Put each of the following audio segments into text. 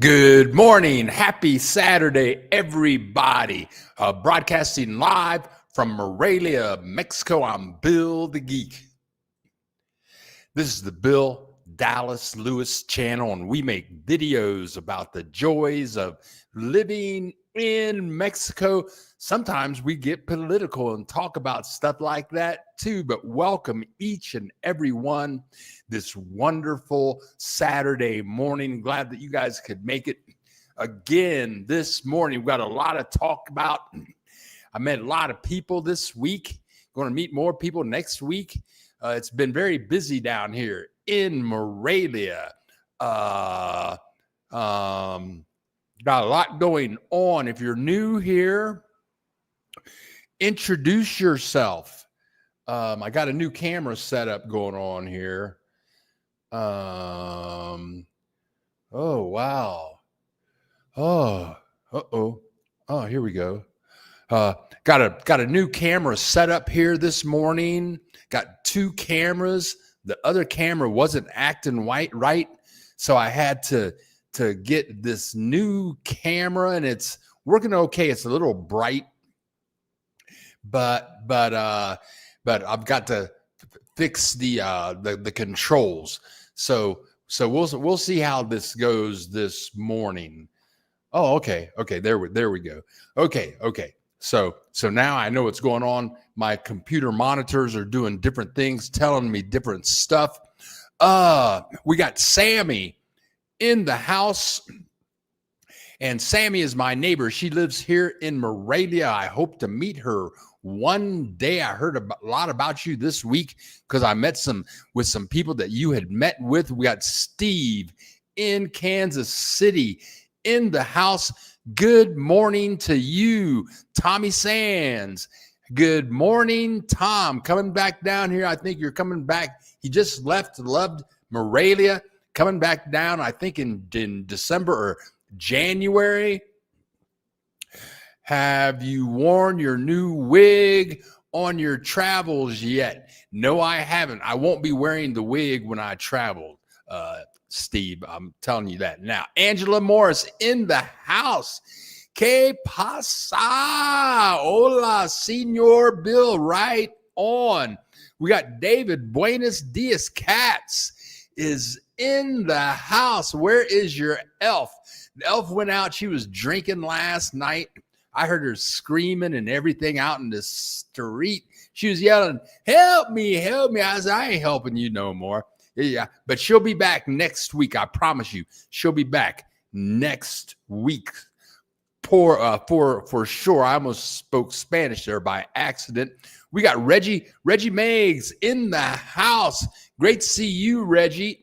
Good morning. Happy Saturday, everybody. Broadcasting live from Morelia, Mexico. I'm Bill the Geek. This is the Bill Dallas Lewis channel, and we make videos about the joys of living in Mexico. Sometimes we get political and talk about stuff like that too, but welcome each and every one this wonderful Saturday morning. Glad that you guys could make it again this morning. We've got a lot to talk about. I met a lot of people this week. Going to meet more people next week. It's been very busy down here in Morelia. Got a lot going on. If you're new here, introduce yourself. I got a new camera setup going on here. Oh, wow. Oh, uh-oh. Oh, here we go. Got a new camera set up here this morning. Got two cameras. The other camera wasn't acting right, so I had to get this new camera, and it's working okay. It's a little bright, but I've got to fix the controls. So we'll see how this goes this morning. Oh, okay. There we go. Okay. So now I know what's going on. My computer monitors are doing different things, telling me different stuff. We got Sammy in the house, and Sammy is my neighbor. She lives here in Morelia. I hope to meet her one day. I heard a lot about you this week because I met with some people that you had met with. We got Steve in Kansas City in the house. Good morning to you, Tommy Sands. Good morning, Tom. Coming back down here. I think you're coming back. He just loved Morelia. Coming back down, I think in December or January. Have you worn your new wig on your travels yet? No, I haven't. I won't be wearing the wig when I travel, Steve. I'm telling you that now. Angela Morris in the house. ¿Qué pasa? Hola, Senor Bill. Right on. We got David Buenos Dias Cats is in the house. Where is your elf? The elf went out. She was drinking last night. I heard her screaming and everything out in the street. She was yelling, help me. I said, I ain't helping you no more. Yeah, but she'll be back next week. I promise you, she'll be back next week for sure. I almost spoke Spanish there by accident. We got Reggie Meggs in the house. Great to see you, Reggie.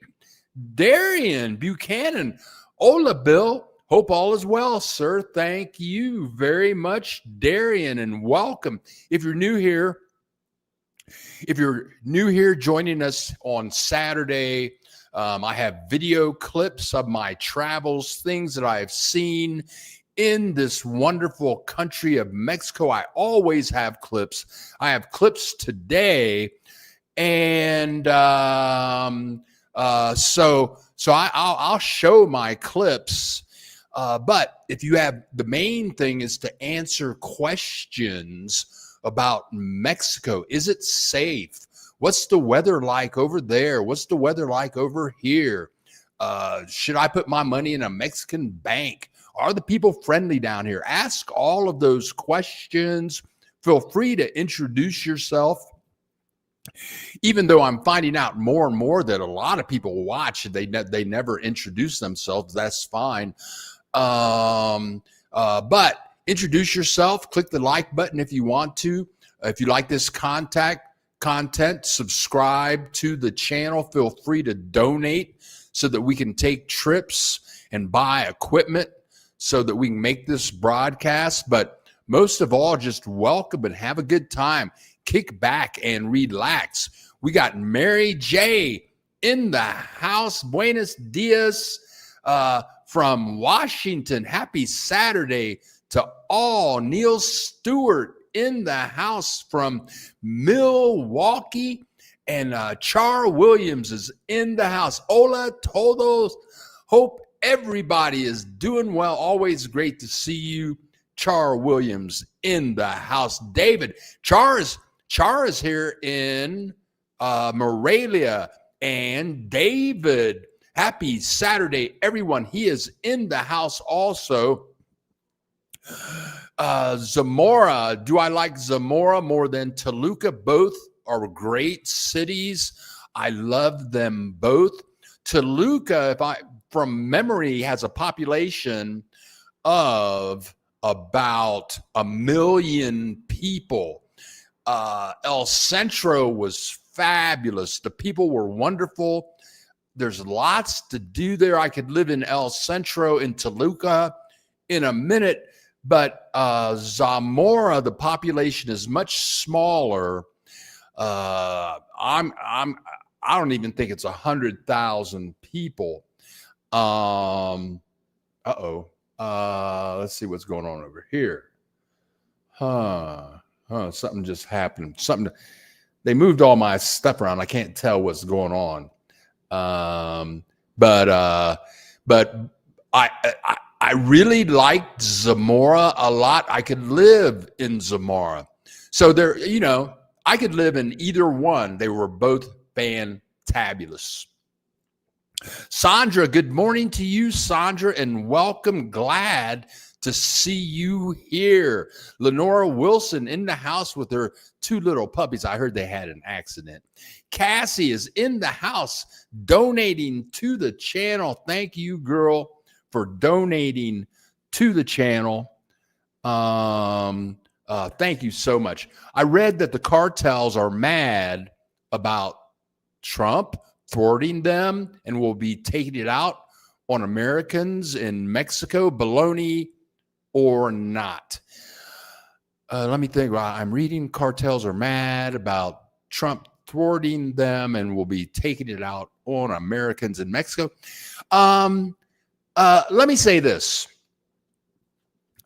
Darian Buchanan. Hola, Bill. Hope all is well, sir. Thank you very much, Darian, and welcome. If you're new here joining us on Saturday, I have video clips of my travels, things that I have seen in this wonderful country of Mexico. I always have clips. I have clips today, and so I'll show my clips. But if you have, the main thing is to answer questions about Mexico. Is it safe? What's the weather like over there? What's the weather like over here? Should I put my money in a Mexican bank? Are the people friendly down here? Ask all of those questions. Feel free to introduce yourself. Even though I'm finding out more and more that a lot of people watch, they never introduce themselves. That's fine. But introduce yourself. Click the like button if you want to. If you like this content, subscribe to the channel. Feel free to donate so that we can take trips and buy equipment so that we can make this broadcast. But most of all, just welcome and have a good time. Kick back and relax. We got Mary J in the house. Buenos dias from Washington. Happy Saturday to all. Neil Stewart in the house from Milwaukee. And Char Williams is in the house. Hola todos. Hope everybody is doing well. Always great to see you. Char Williams in the house. David, Char is here in Morelia. And David, happy Saturday, everyone. He is in the house also. Zamora, do I like Zamora more than Toluca? Both are great cities. I love them both. Toluca, from memory, has a population of about 1 million people. El Centro was fabulous. The people were wonderful. There's lots to do there. I could live in El Centro in Toluca in a minute, but Zamora, the population is much smaller. I don't even think it's 100,000 people. Let's see what's going on over here. Something just happened. They moved all my stuff around. I can't tell what's going on. But I really liked Zamora a lot. I could live in Zamora. So there, I could live in either one. They were both fantabulous. Sandra, good morning to you, Sandra, and welcome. Glad to see you here. Lenora Wilson in the house with her 2 little puppies. I heard they had an accident. Cassie is in the house donating to the channel. Thank you, girl, for donating to the channel. Thank you so much. I read that the cartels are mad about Trump thwarting them and will be taking it out on Americans in Mexico. Baloney or not? Let me think. I'm reading cartels are mad about Trump thwarting them and will be taking it out on Americans in Mexico. Let me say this.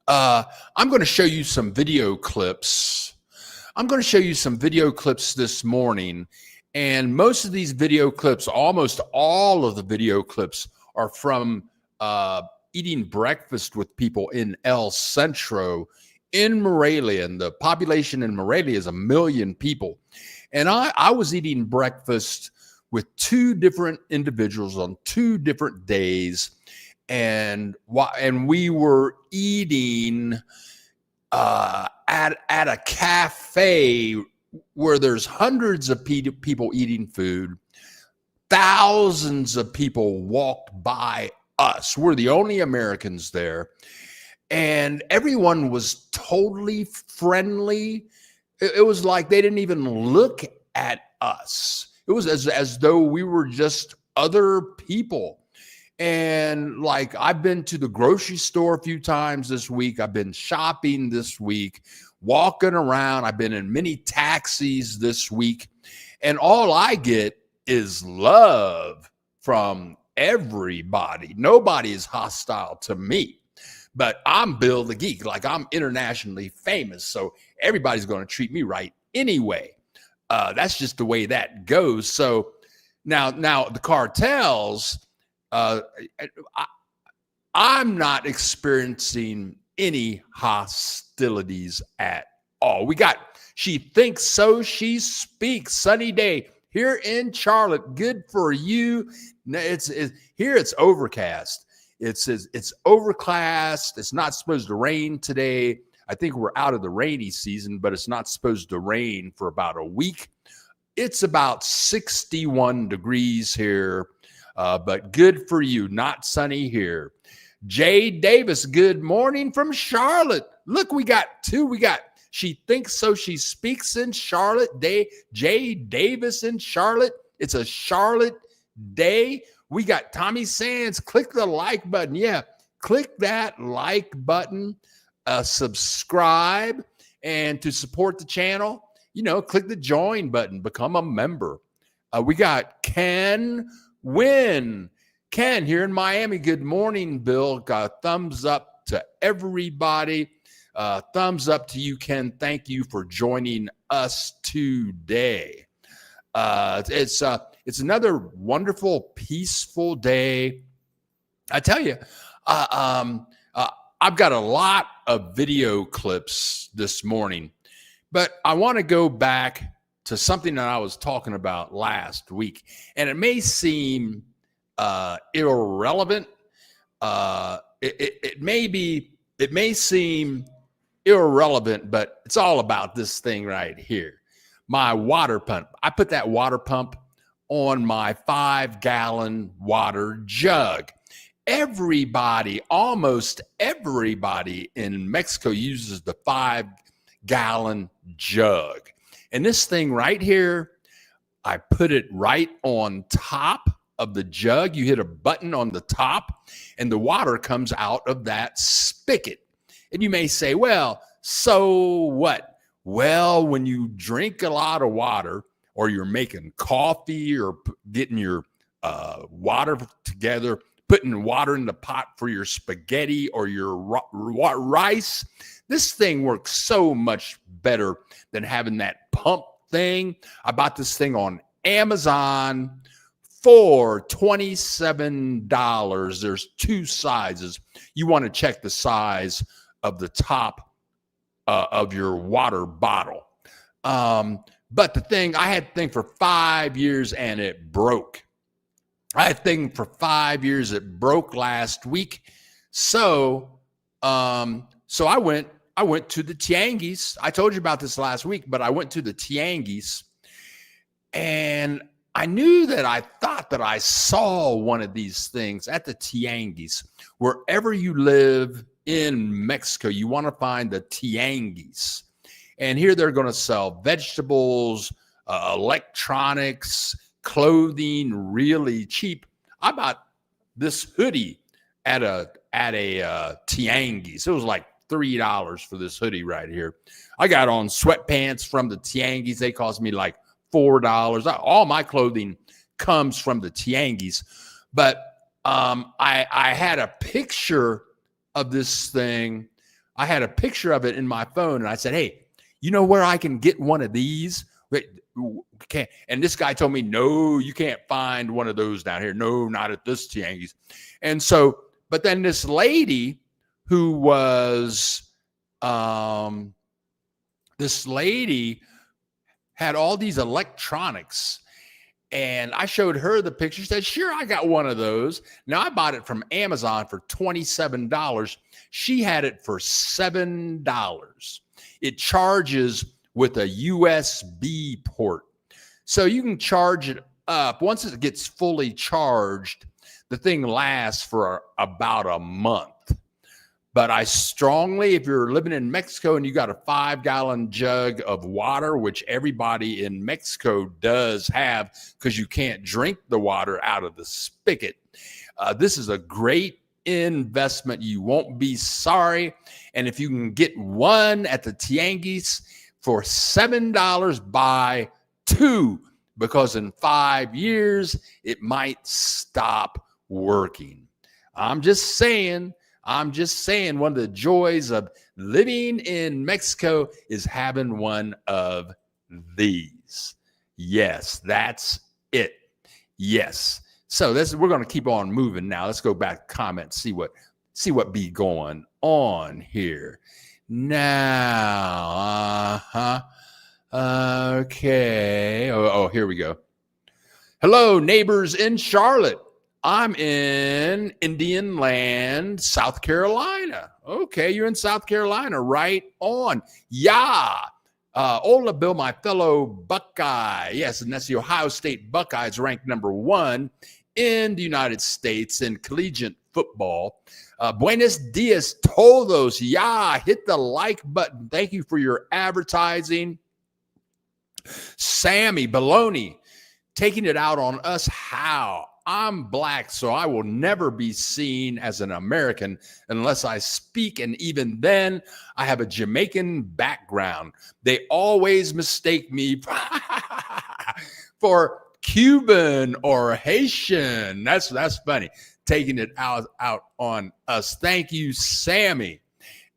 I'm going to show you some video clips. I'm going to show you some video clips this morning. And most of these video clips, almost all of the video clips, are from eating breakfast with people in El Centro in Morelia. And the population in Morelia is 1 million people. And I was eating breakfast with 2 different individuals on 2 different days. And we were eating at a cafe where there's hundreds of people eating food. Thousands of people walked by us. We're the only Americans there. And everyone was totally friendly. It was like they didn't even look at us. It was as though we were just other people. And like, I've been to the grocery store a few times this week. I've been shopping this week, walking around. I've been in many taxis this week. And all I get is love from everybody. Nobody is hostile to me. But I'm Bill the Geek. Like, I'm internationally famous. So everybody's going to treat me right anyway. That's just the way that goes. So now the cartels... I'm not experiencing any hostilities at all. We got, she thinks so, she speaks. Sunny day here in Charlotte. Good for you. Here it's overcast. It's overcast. It's not supposed to rain today. I think we're out of the rainy season, but it's not supposed to rain for about a week. It's about 61 degrees here. But good for you, not sunny here. Jay Davis, good morning from Charlotte. Look, we got 2. We got, she thinks so, she speaks in Charlotte. Jay Davis in Charlotte. It's a Charlotte day. We got Tommy Sands. Click the like button. Yeah, click that like button. Subscribe. And to support the channel, click the join button. Become a member. We got Ken Win. Ken here in Miami. Good morning, Bill. Got a thumbs up to everybody. Thumbs up to you, Ken. Thank you for joining us today. It's another wonderful, peaceful day I tell you, uh, um, uh, I've got a lot of video clips this morning, but I want to go back to something that I was talking about last week, and it may seem irrelevant. It may seem irrelevant, but it's all about this thing right here. My water pump. I put that water pump on my 5-gallon water jug. Everybody, almost everybody in Mexico uses the 5-gallon jug. And this thing right here, I put it right on top of the jug. You hit a button on the top, and the water comes out of that spigot. And you may say, well, so what? Well, when you drink a lot of water, or you're making coffee, or getting your water together, putting water in the pot for your spaghetti or your rice, this thing works so much better than having that pump thing. I bought this thing on Amazon for $27. There's 2 sizes. You want to check the size of the top of your water bottle. But the thing, I had the thing for 5 years and it broke. I had a thing for 5 years. It broke last week. So I went to the Tianguis. I told you about this last week, but I went to the Tianguis, and I knew that I thought that I saw one of these things at the Tianguis. Wherever you live in Mexico, you want to find the Tianguis. And here they're going to sell vegetables, electronics, clothing really cheap. I bought this hoodie at a Tianguis. It was like $3 for this hoodie right here. I got on sweatpants from the Tianguis. They cost me like $4. All my clothing comes from the Tianguis. But I had a picture of this thing. I had a picture of it in my phone, and I said, hey, you know where I can get one of these? Can't. And this guy told me, no, you can't find one of those down here. No, not at this Tianguis. And so, but then this lady who was, this lady had all these electronics, and I showed her the picture. She said, sure, I got one of those. Now, I bought it from Amazon for $27. She had it for $7. It charges with a USB port. So you can charge it up. Once it gets fully charged, the thing lasts for about a month. But I strongly, if you're living in Mexico and you got a 5-gallon jug of water, which everybody in Mexico does have because you can't drink the water out of the spigot, this is a great investment. You won't be sorry. And if you can get one at the Tianguis for $7, buy 2, because in 5 years, it might stop working. I'm just saying, one of the joys of living in Mexico is having one of these. Yes, that's it. Yes. So we're going to keep on moving now. Let's go back to comments, see what be going on here. Now, okay. Oh, here we go. Hello, neighbors in Charlotte. I'm in Indian Land, South Carolina. Okay, you're in South Carolina. Right on. Yeah. Ola Bill, my fellow Buckeye. Yes, and that's the Ohio State Buckeyes, ranked number 1 in the United States in collegiate football. Buenos dias, todos. Yeah, hit the like button. Thank you for your advertising. Sammy Baloney, taking it out on us. How? I'm black, so I will never be seen as an American unless I speak, and even then, I have a Jamaican background. They always mistake me for Cuban or Haitian. That's funny. Taking it out on us. Thank you, Sammy.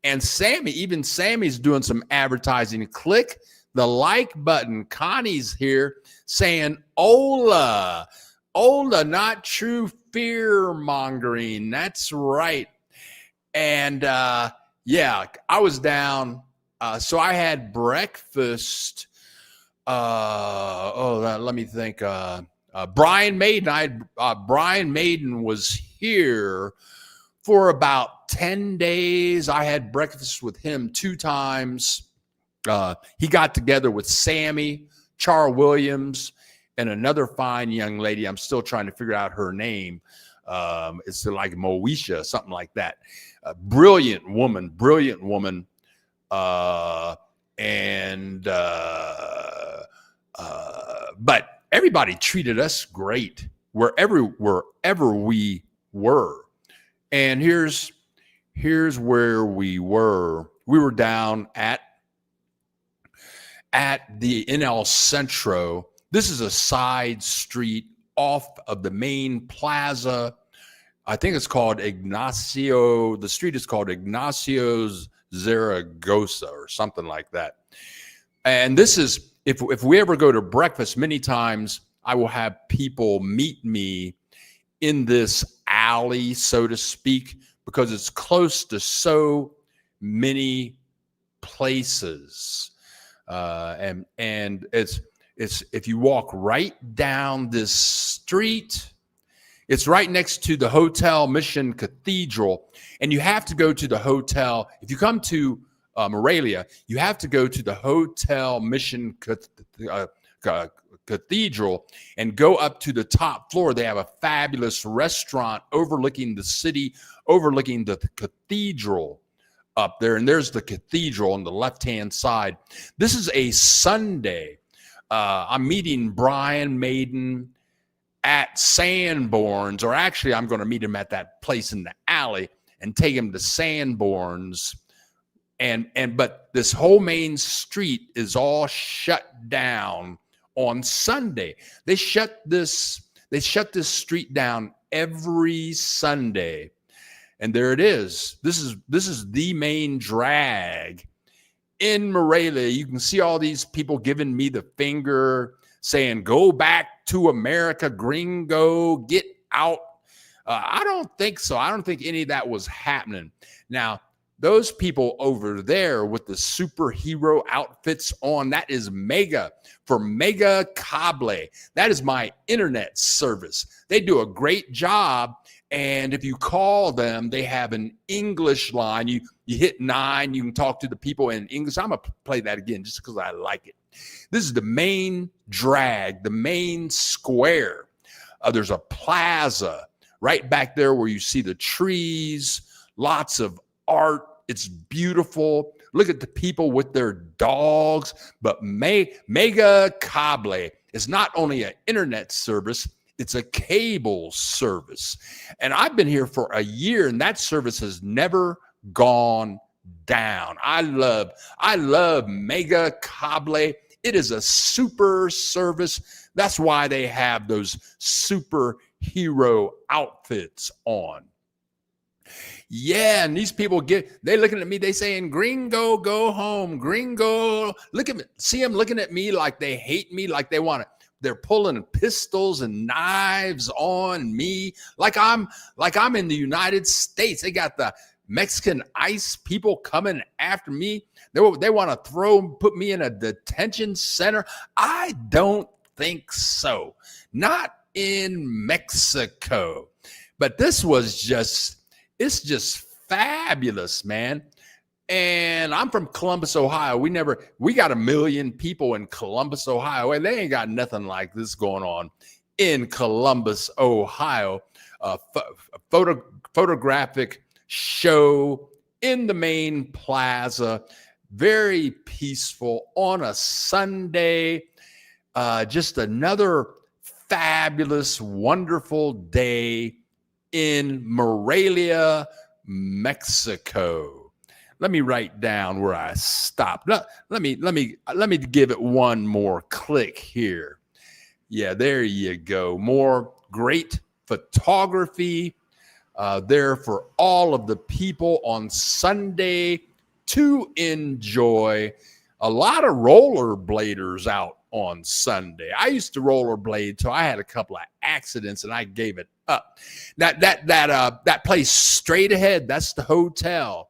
And Sammy's doing some advertising. Click the like button. Connie's here saying, hola. Ola, not true fear mongering. That's right. And yeah, I was down. So I had breakfast. Let me think. Brian Maiden. Brian Maiden was here for about 10 days. I had breakfast with him 2 times. He got together with Sammy, Char Williams, and another fine young lady. I'm still trying to figure out her name. It's like Moesha, something like that. Brilliant woman. But everybody treated us great wherever we were. And here's where we were. We were down at the NL Centro. This is a side street off of the main plaza. I think it's called Ignacio. The street is called Ignacio Zaragoza or something like that. And this is, if we ever go to breakfast, many times I will have people meet me in this alley, so to speak, because it's close to so many places. And it's if you walk right down this street, it's right next to the Hotel Mission Cathedral, and you have to go to the hotel. If you come to Morelia, you have to go to the Hotel Mission Cathedral and go up to the top floor. They have a fabulous restaurant overlooking the city, overlooking the cathedral up there. And there's the cathedral on the left-hand side. This is a Sunday. I'm meeting Brian Maiden at Sanborn's, or actually I'm going to meet him at that place in the alley and take him to Sanborn's. But this whole main street is all shut down on Sunday. They shut this street down every Sunday. And there it is. This is the main drag in Morelia. You can see all these people giving me the finger, saying, "Go back to America, gringo, get out." I don't think so. I don't think any of that was happening. Now, those people over there with the superhero outfits on, that is Mega, for Mega Cable. That is my internet service. They do a great job. And if you call them, they have an English line. You hit 9, you can talk to the people in English. I'm going to play that again just because I like it. This is the main drag, the main square. There's a plaza right back there where you see the trees, lots of art. It's beautiful. Look at the people with their dogs. But Mega Cable is not only an internet service, it's a cable service. And I've been here for a year, and that service has never gone down. I love Mega Cable. It is a super service. That's why they have those superhero outfits on. Yeah, and these people they looking at me, they saying, "Gringo, go home, gringo." Look at me, see them looking at me like they hate me, like they're pulling pistols and knives on me, like I'm in the United States. They got the Mexican ICE people coming after me. They want to put me in a detention center. I don't think so. Not in Mexico. But this was it's just fabulous, man. And I'm from Columbus, Ohio. We got 1 million people in Columbus, Ohio, and they ain't got nothing like this going on in Columbus, Ohio. Photographic show in the main plaza, very peaceful on a Sunday. Just another fabulous, wonderful day in Morelia, Mexico. Let me write down where I stopped. Let me give it one more click here. Yeah, there you go. More great photography there for all of the people on Sunday to enjoy. A lot of rollerbladers out on Sunday. I used to rollerblade, so I had a couple of accidents and I gave it up. That place straight ahead, that's the hotel,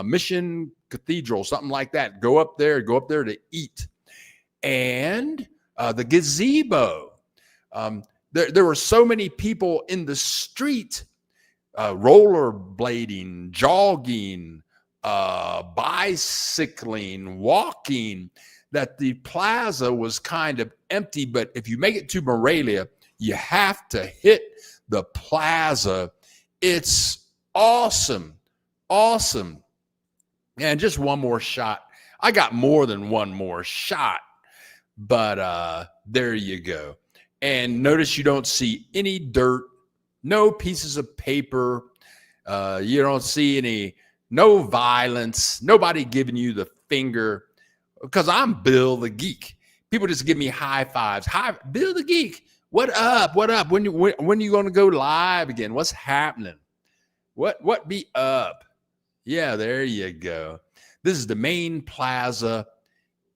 Mission Cathedral, something like that. Go up there to eat. And the gazebo. There were so many people in the street, rollerblading, jogging, bicycling, walking, that the plaza was kind of empty. But if you make it to Morelia, you have to hit the plaza. It's awesome. Awesome. And just one more shot. I got more than one more shot, but there you go. And notice you don't see any dirt, no pieces of paper. You don't see no violence, nobody giving you the finger, because I'm Bill the Geek. People just give me high fives. Hi, Bill the Geek. What up? What up? When are you going to go live again? What's happening? What be up? Yeah, there you go. This is the main plaza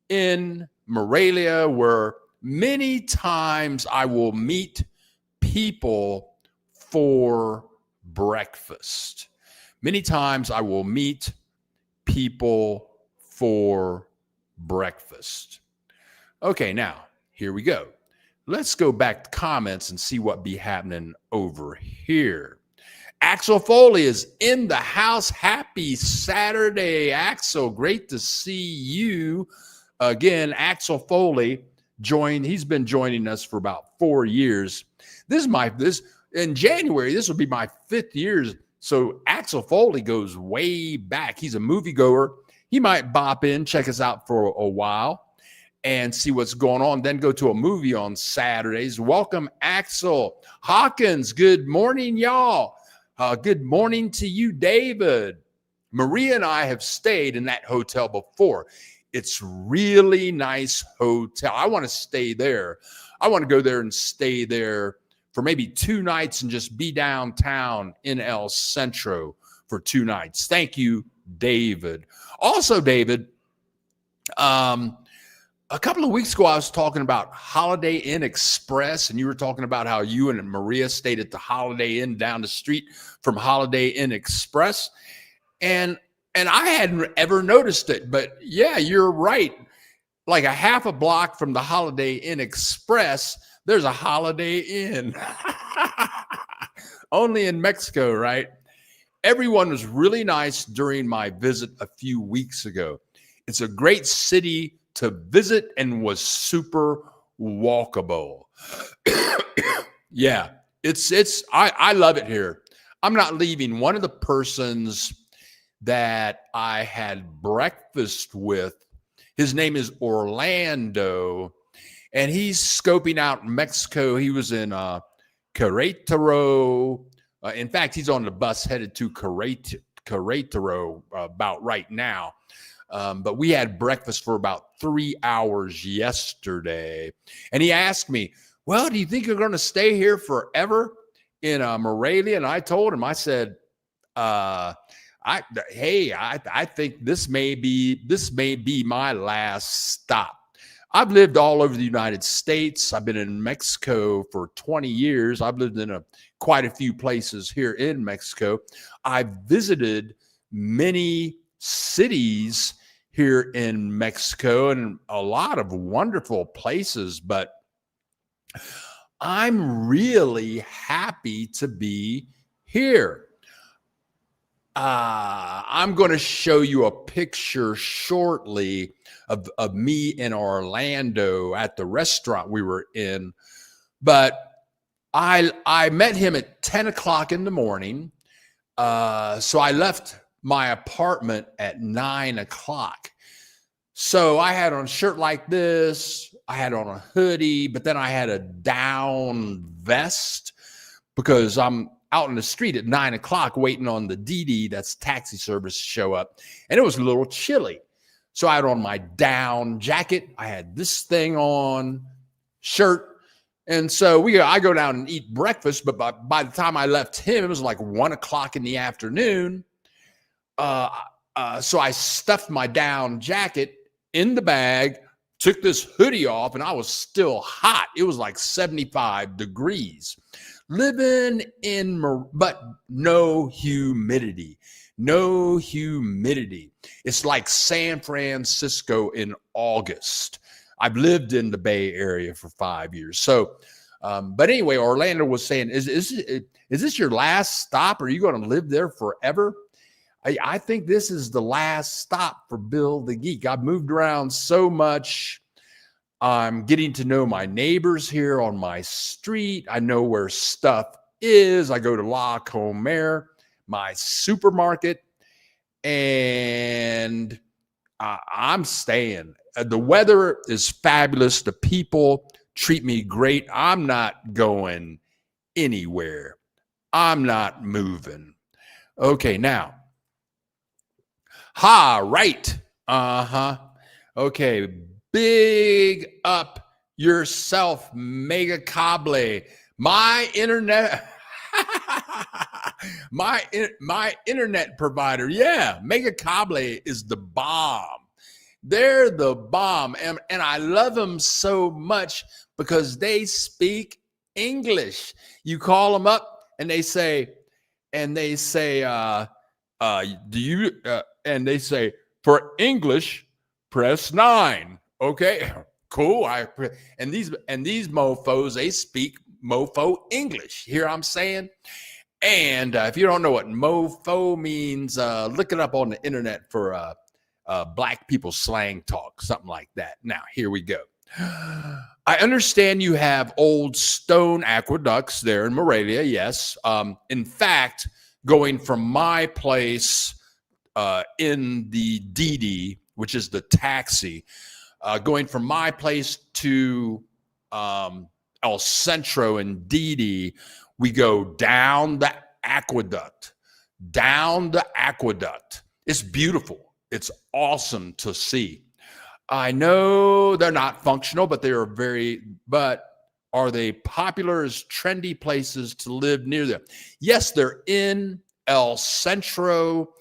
in Morelia, where many times I will meet people for breakfast. Many times I will meet people for breakfast. Okay, now here we go. Let's go back to comments and see what be happening over here. Axel Foley is in the house. Happy Saturday, Axel. Great to see you again. Axel Foley he's been joining us for about 4 years. In January, this will be my 5th year. So Axel Foley goes way back. He's a moviegoer. He might bop in, check us out for a while and see what's going on, then go to a movie on Saturdays. Welcome, Axel. Hawkins, good morning, y'all. Good morning to you, David. Maria and I have stayed in that hotel before. It's really nice hotel. I want to stay there. I want to go there and stay there for maybe 2 nights and just be downtown in El Centro for 2 nights. Thank you, David. Also, David, a couple of weeks ago, I was talking about Holiday Inn Express, and you were talking about how you and Maria stayed at the Holiday Inn down the street from Holiday Inn Express. And I hadn't ever noticed it, but yeah, you're right. Like a half a block from the Holiday Inn Express, there's a Holiday Inn. Only in Mexico, right? Everyone was really nice during my visit a few weeks ago. It's a great city to visit and was super walkable. Yeah, I love it here. I'm not leaving. One of the persons that I had breakfast with, his name is Orlando, and he's scoping out Mexico. He was in Querétaro. In fact, he's on the bus headed to Querétaro about right now. But we had breakfast for about 3 hours yesterday. And he asked me, well, do you think you're going to stay here forever in Morelia? And I told him, I said, I think this may be my last stop. I've lived all over the United States. I've been in Mexico for 20 years. I've lived in quite a few places here in Mexico. I've visited many cities here in Mexico and a lot of wonderful places, but I'm really happy to be here. I'm going to show you a picture shortly of me in Orlando at the restaurant we were in, but I met him at 10 o'clock in the morning. So I left my apartment at 9 o'clock. So I had on a shirt like this. I had on a hoodie, but then I had a down vest because I'm out in the street at 9 o'clock waiting on the DD, that's taxi service, to show up. And it was a little chilly. So I had on my down jacket. I had this thing on, shirt. And so I go down and eat breakfast. But by the time I left him, it was like 1 o'clock in the afternoon. So I stuffed my down jacket in the bag, took this hoodie off, and I was still hot. It was like 75 degrees. Living in, but no humidity. No humidity. It's like San Francisco in August. I've lived in the Bay Area for 5 years. So, but anyway, Orlando was saying, is this your last stop? Are you going to live there forever? I think this is the last stop for Bill the Geek. I've moved around so much. I'm getting to know my neighbors here on my street. I know where stuff is. I go to La Comer, my supermarket, and I'm staying. The weather is fabulous. The people treat me great. I'm not going anywhere. I'm not moving. Okay, now. Right. Okay. Big up yourself, Mega Cable. My internet, my internet provider. Yeah, Mega Cable is the bomb. They're the bomb, and I love them so much because they speak English. You call them up, and they say, do you? And they say, for English, press 9. Okay, cool. And these mofos, they speak mofo English. Hear I'm saying? And if you don't know what mofo means, look it up on the internet for black people slang talk, something like that. Now, here we go. I understand you have old stone aqueducts there in Morelia. Yes. In fact, going from my place in the DD, which is the taxi, going from my place to El Centro in DD, we go down the aqueduct. It's beautiful. It's awesome to see. I know they're not functional, but are they popular as trendy places to live near them? Yes, they're in El Centro,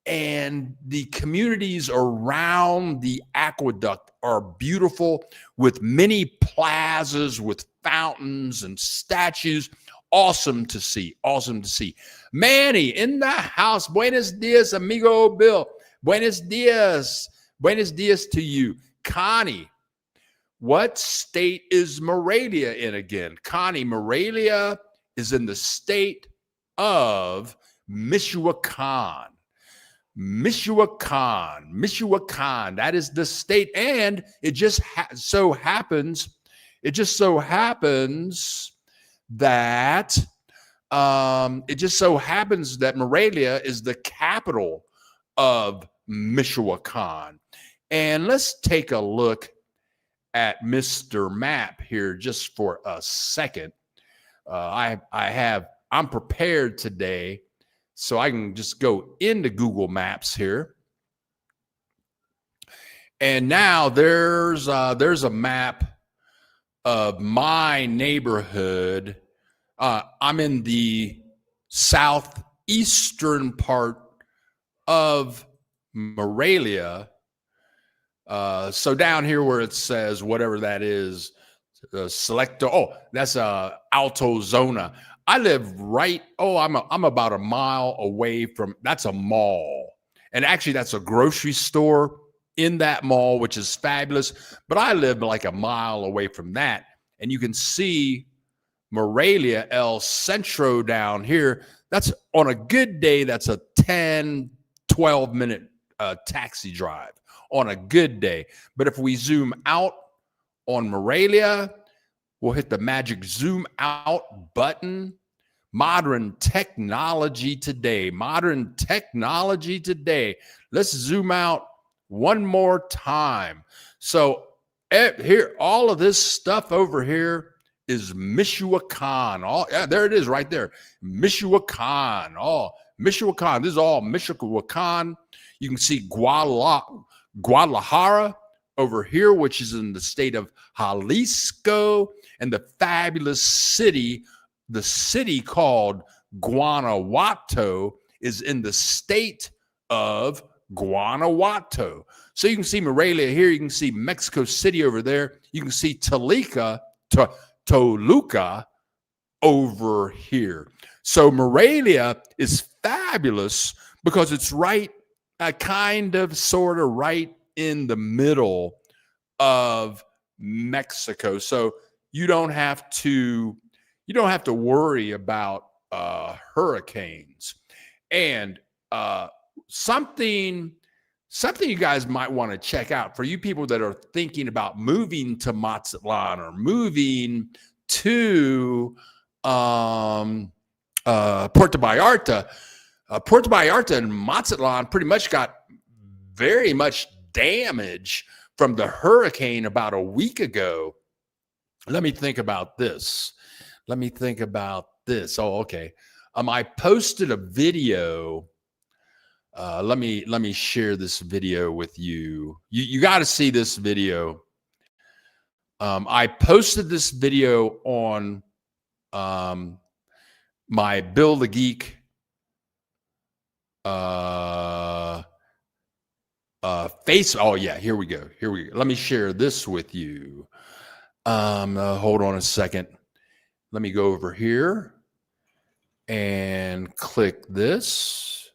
and the communities around the aqueduct are beautiful with many plazas with fountains and statues. Awesome to see. Manny in the house. Buenos dias, amigo Bill. Buenos dias to you. Connie, what state is Morelia in again? Connie, Morelia is in the state of Michoacan. That is the state, and it just so happens that Morelia is the capital of Michoacan. And let's take a look at Mr. Map here just for a second. I'm prepared today, so I can just go into Google Maps here. And now there's a map of my neighborhood. I'm in the southeastern part of Morelia. So down here where it says whatever that is, Selecto. Oh, that's Alto Zona. I live I'm about a mile away from, that's a mall. And actually that's a grocery store in that mall, which is fabulous. But I live like a mile away from that. And you can see Morelia, El Centro down here. That's on a good day. That's a 10, 12 minute taxi drive on a good day. But if we zoom out on Morelia, we'll hit the magic zoom out button. Modern technology today. Let's zoom out one more time. So here, all of this stuff over here is Michoacan. There it is right there. Michoacan. Michoacan. This is all Michoacan. You can see Guadalajara over here, which is in the state of Jalisco, and the fabulous city, the city called Guanajuato, is in the state of Guanajuato. So you can see Morelia here. You can see Mexico City over there. You can see Toluca over here. So Morelia is fabulous because it's right, kind of, sort of right in the middle of Mexico. So you don't have to worry about hurricanes. And something you guys might want to check out for you people that are thinking about moving to Mazatlan or moving to Puerto Vallarta. Puerto Vallarta and Mazatlan pretty much got very much damage from the hurricane about a week ago. Let me think about this. Oh, okay. I posted a video. Let me share this video with you. You got to see this video. I posted this video on my Build a Geek face. Oh yeah, here we go. Let me share this with you. Hold on a second. Let me go over here and click this.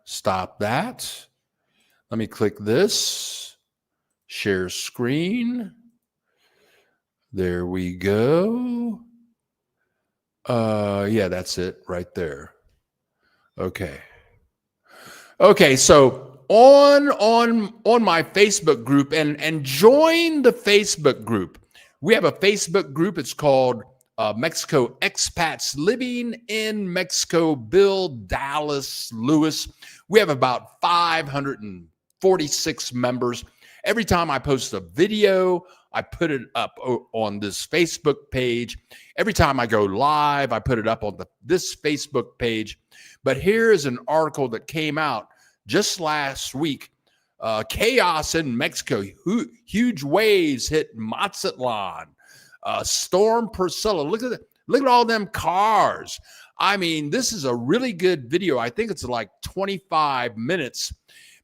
Stop that. Let me click this. Share screen. There we go. Yeah, that's it right there. Okay, so on my Facebook group, and join the Facebook group. We have a Facebook group. It's called Mexico Expats Living in Mexico, Bill, Dallas, Lewis. We have about 546 members. Every time I post a video, I put it up on this Facebook page. Every time I go live, I put it up on this Facebook page. But here is an article that came out just last week. Chaos in Mexico. Huge waves hit Mazatlan. Storm Priscilla. Look at all them cars. I mean, this is a really good video. I think it's like 25 minutes.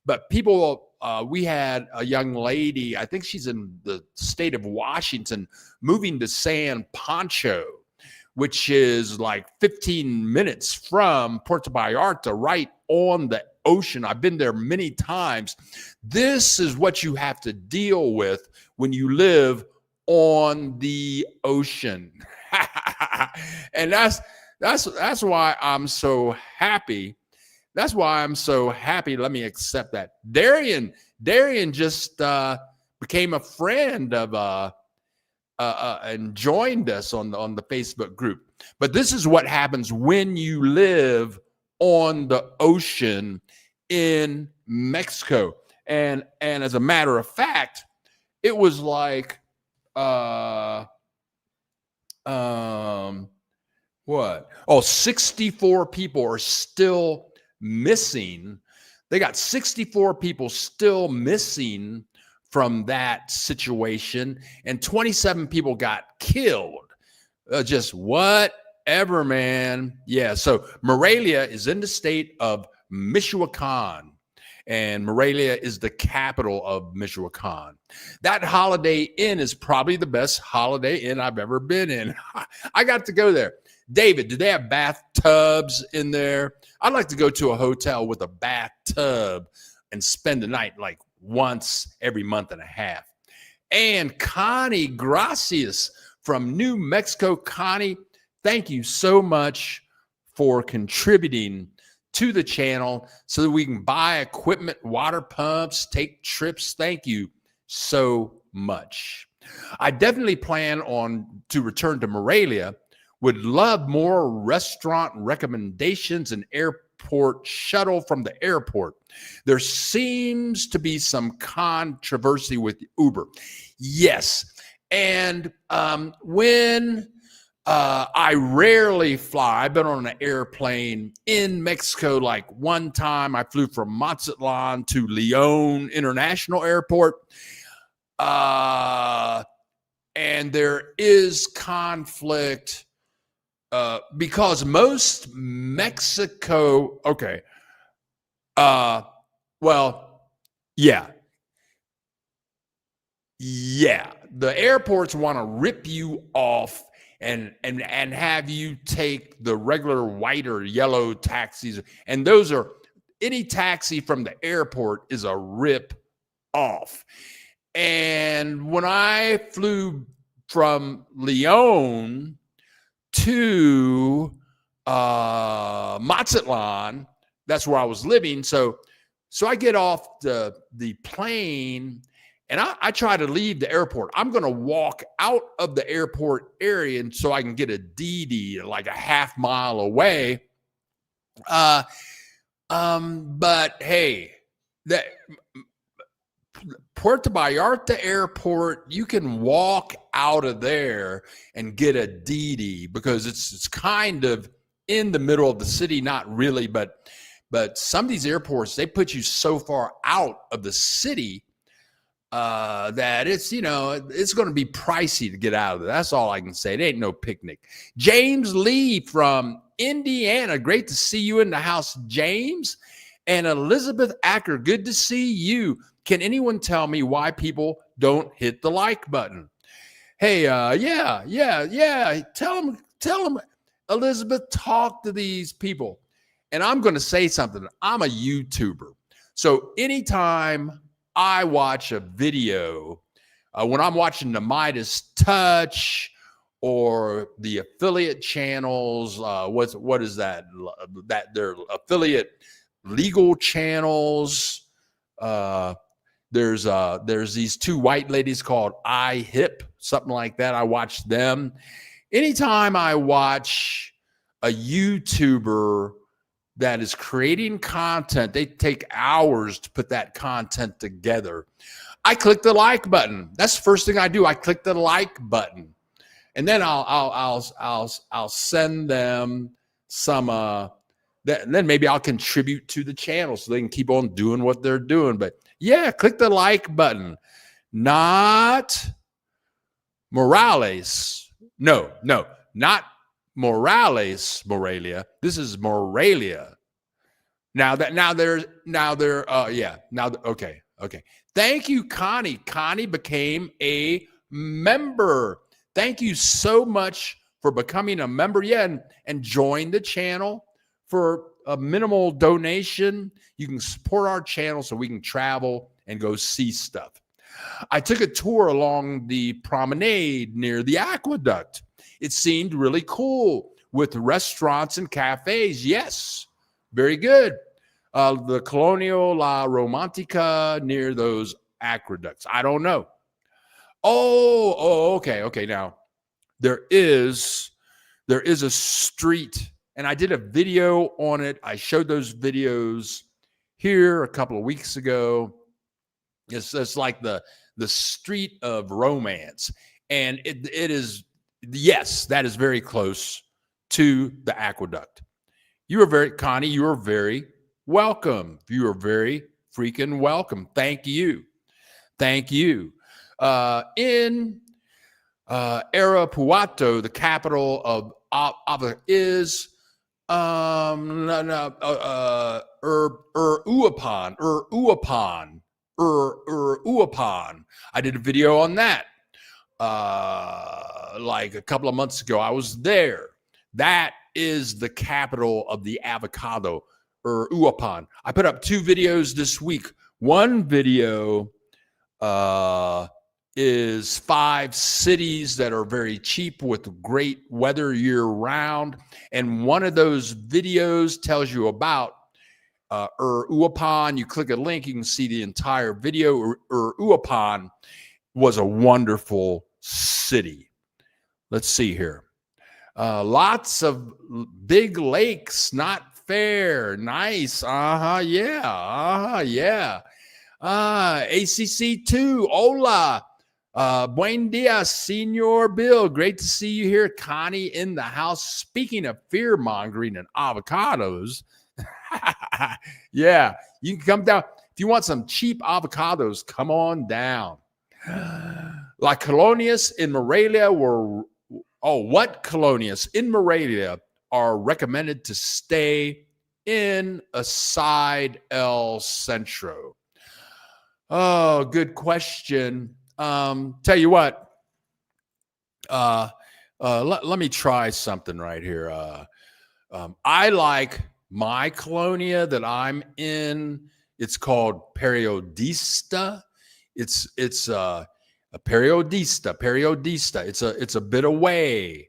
But people, we had a young lady, I think she's in the state of Washington, moving to San Pancho, which is like 15 minutes from Puerto Vallarta, right on the ocean. I've been there many times. This is what you have to deal with when you live on the ocean. And that's why I'm so happy. That's why I'm so happy. Let me accept that. Darian just became a friend of and joined us on the Facebook group. But this is what happens when you live on the ocean in Mexico. And as a matter of fact, it was like what? Oh, 64 people are still missing. They got 64 people still missing from that situation, and 27 people got killed. Just whatever, man. Yeah, so Morelia is in the state of Michoacan, and Morelia is the capital of Michoacan. That Holiday Inn is probably the best Holiday Inn I've ever been in. I got to go there. David, do they have bathtubs in there? I'd like to go to a hotel with a bathtub and spend the night like once every month and a half. And Connie, gracias from New Mexico. Connie, thank you so much for contributing to the channel so that we can buy equipment, water pumps, take trips. Thank you so much. I definitely plan to return to Morelia. Would love more restaurant recommendations and airport shuttle from the airport. There seems to be some controversy with Uber. Yes. And when I rarely fly, I've been on an airplane in Mexico. Like one time I flew from Mazatlan to León International Airport. And there is conflict because most Mexico, okay, Uh, well, yeah, yeah. The airports want to rip you off and have you take the regular white or yellow taxis, and those are any taxi from the airport is a rip off. And when I flew from Lyon to Mazatlan, that's where I was living. So I get off the plane and I try to leave the airport. I'm going to walk out of the airport area and so I can get a DD like a half mile away. But hey, that Puerto Vallarta Airport, you can walk out of there and get a DD because it's kind of in the middle of the city, not really, but some of these airports, they put you so far out of the city that it's going to be pricey to get out of there. That's all I can say. It ain't no picnic. James Lee from Indiana, great to see you in the house, James. And Elizabeth Acker, good to see you. Can anyone tell me why people don't hit the like button? Hey, yeah. Tell them, Elizabeth, talk to these people. And I'm going to say something. I'm a YouTuber. So anytime I watch a video, when I'm watching the Midas Touch or the affiliate channels, what is that? That they're affiliate legal channels. There's these two white ladies called iHip, something like that. I watch them. Anytime I watch a YouTuber that is creating content, they take hours to put that content together. I click the like button. That's the first thing I do. I click the like button, and then I'll send them some. Then maybe I'll contribute to the channel so they can keep on doing what they're doing. But yeah, click the like button. Not Morales. No, not Morales, Morelia. This is Morelia. Okay. Thank you, Connie. Connie became a member. Thank you so much for becoming a member. Yeah, and join the channel. For a minimal donation, you can support our channel so we can travel and go see stuff. I took a tour along the promenade near the aqueduct. It seemed really cool with restaurants and cafes. Yes, very good. The Colonial La Romantica near those aqueducts. I don't know. Okay. Now, there is a street, and I did a video on it. I showed those videos here a couple of weeks ago. It's like the street of romance, and it is, yes, that is very close to the aqueduct. Connie, you are very welcome. You are very freaking welcome. Thank you. In Arapuato, the capital of Ava is Uapan. I did a video on that like a couple of months ago. I was there. That is the capital of the avocado, Uapan. I put up 2 videos this week. One video is 5 cities that are very cheap with great weather year round. And one of those videos tells you about Uapan. You click a link, you can see the entire video. Uapan was a wonderful city. Let's see here. Lots of big lakes, not fair. Nice. Yeah. ACC2. Hola. Buen dia, Senor Bill. Great to see you here. Connie in the house. Speaking of fear mongering and avocados, yeah, you can come down. If you want some cheap avocados, come on down. La Colonias in Morelia what colonias in Morelia are recommended to stay in a side El Centro? Oh, good question. Tell you what, let me try something right here. I like my colonia that I'm in. It's called Periodista. It's a Periodista. It's a bit away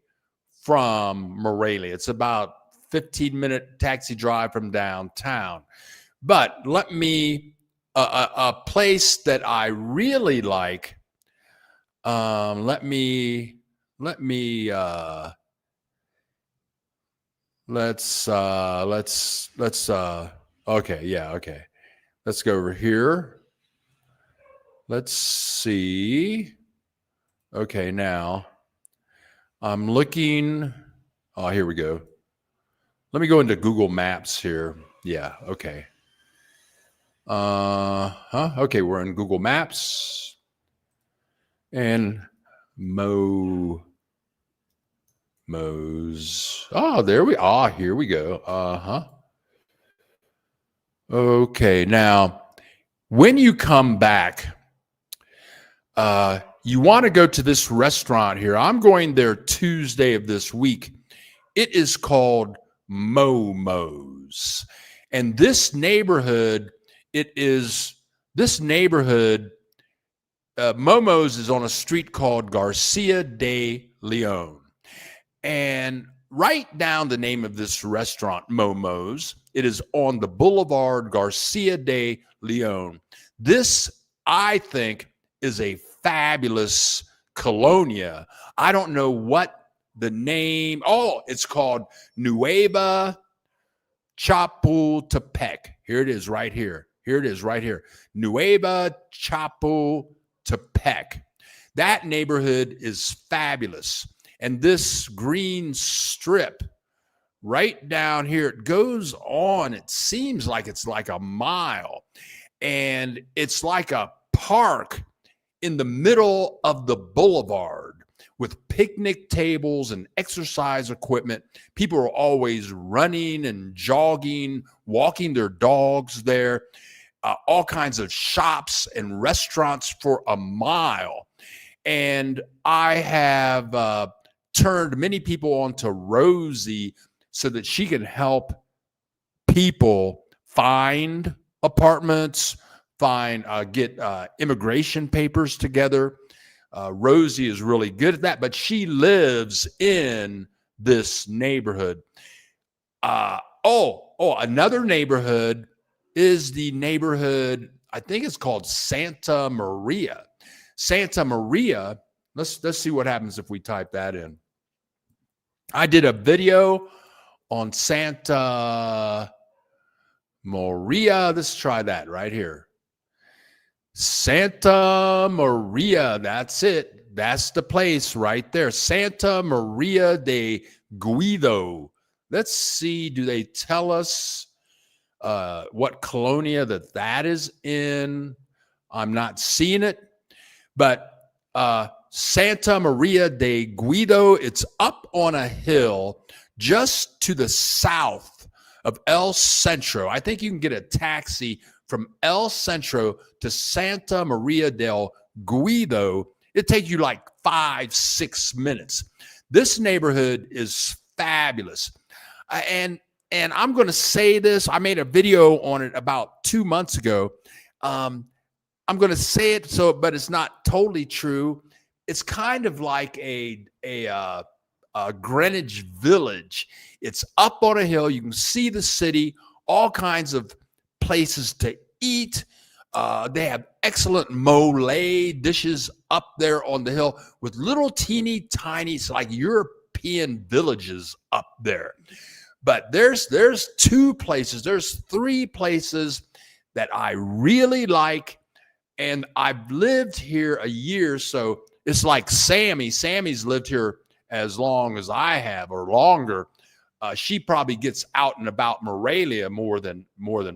from Morelia. It's about 15-minute taxi drive from downtown. But a place that I really like. Let me let's okay, yeah, okay. Let's go over here. Let's see. Okay, now I'm looking. Oh, here we go. Let me go into Google Maps here. Yeah, okay. Okay, we're in Google Maps. And Mo's. Oh, there we are. Here we go. Okay, now when you come back, you want to go to this restaurant here. I'm going there Tuesday of this week. It is called Momo's. And this neighborhood, Momo's is on a street called Garcia de Leon. And write down the name of this restaurant, Momo's. It is on the Boulevard Garcia de Leon. This, I think, is a fabulous colonia. I don't know what the name. Oh, it's called Nueva Chapultepec. Here it is right here. Here it is right here. Nueva Chapultepec. That neighborhood is fabulous. And this green strip right down here, it goes on. It seems like it's like a mile. And it's like a park in the middle of the boulevard with picnic tables and exercise equipment. People are always running and jogging, walking their dogs there. All kinds of shops and restaurants for a mile. And I have turned many people on to Rosie so that she can help people find apartments, get immigration papers together. Rosie is really good at that, but she lives in this neighborhood. Another neighborhood is the neighborhood, I think it's called Santa Maria. Santa Maria, let's see what happens if we type that in. I did a video on Santa Maria. Let's try that right here. Santa Maria, that's it. That's the place right there. Santa Maria de Guido. Let's see, do they tell us what colonia that is in? I'm not seeing it, but Santa Maria de Guido, it's up on a hill just to the south of El Centro. I think you can get a taxi from El Centro to Santa Maria del Guido. It takes you like 5-6 minutes. This neighborhood is fabulous. And I'm going to say this. I made a video on it about 2 months ago. I'm going to say it but it's not totally true. It's kind of like a Greenwich Village. It's up on a hill. You can see the city, all kinds of places to eat. They have excellent mole dishes up there on the hill with little teeny tiny, like European villages up there. But there's 2 places, there's 3 places that I really like. And I've lived here a year, so it's like Sammy. Sammy's lived here as long as I have or longer. She probably gets out and about Morelia more than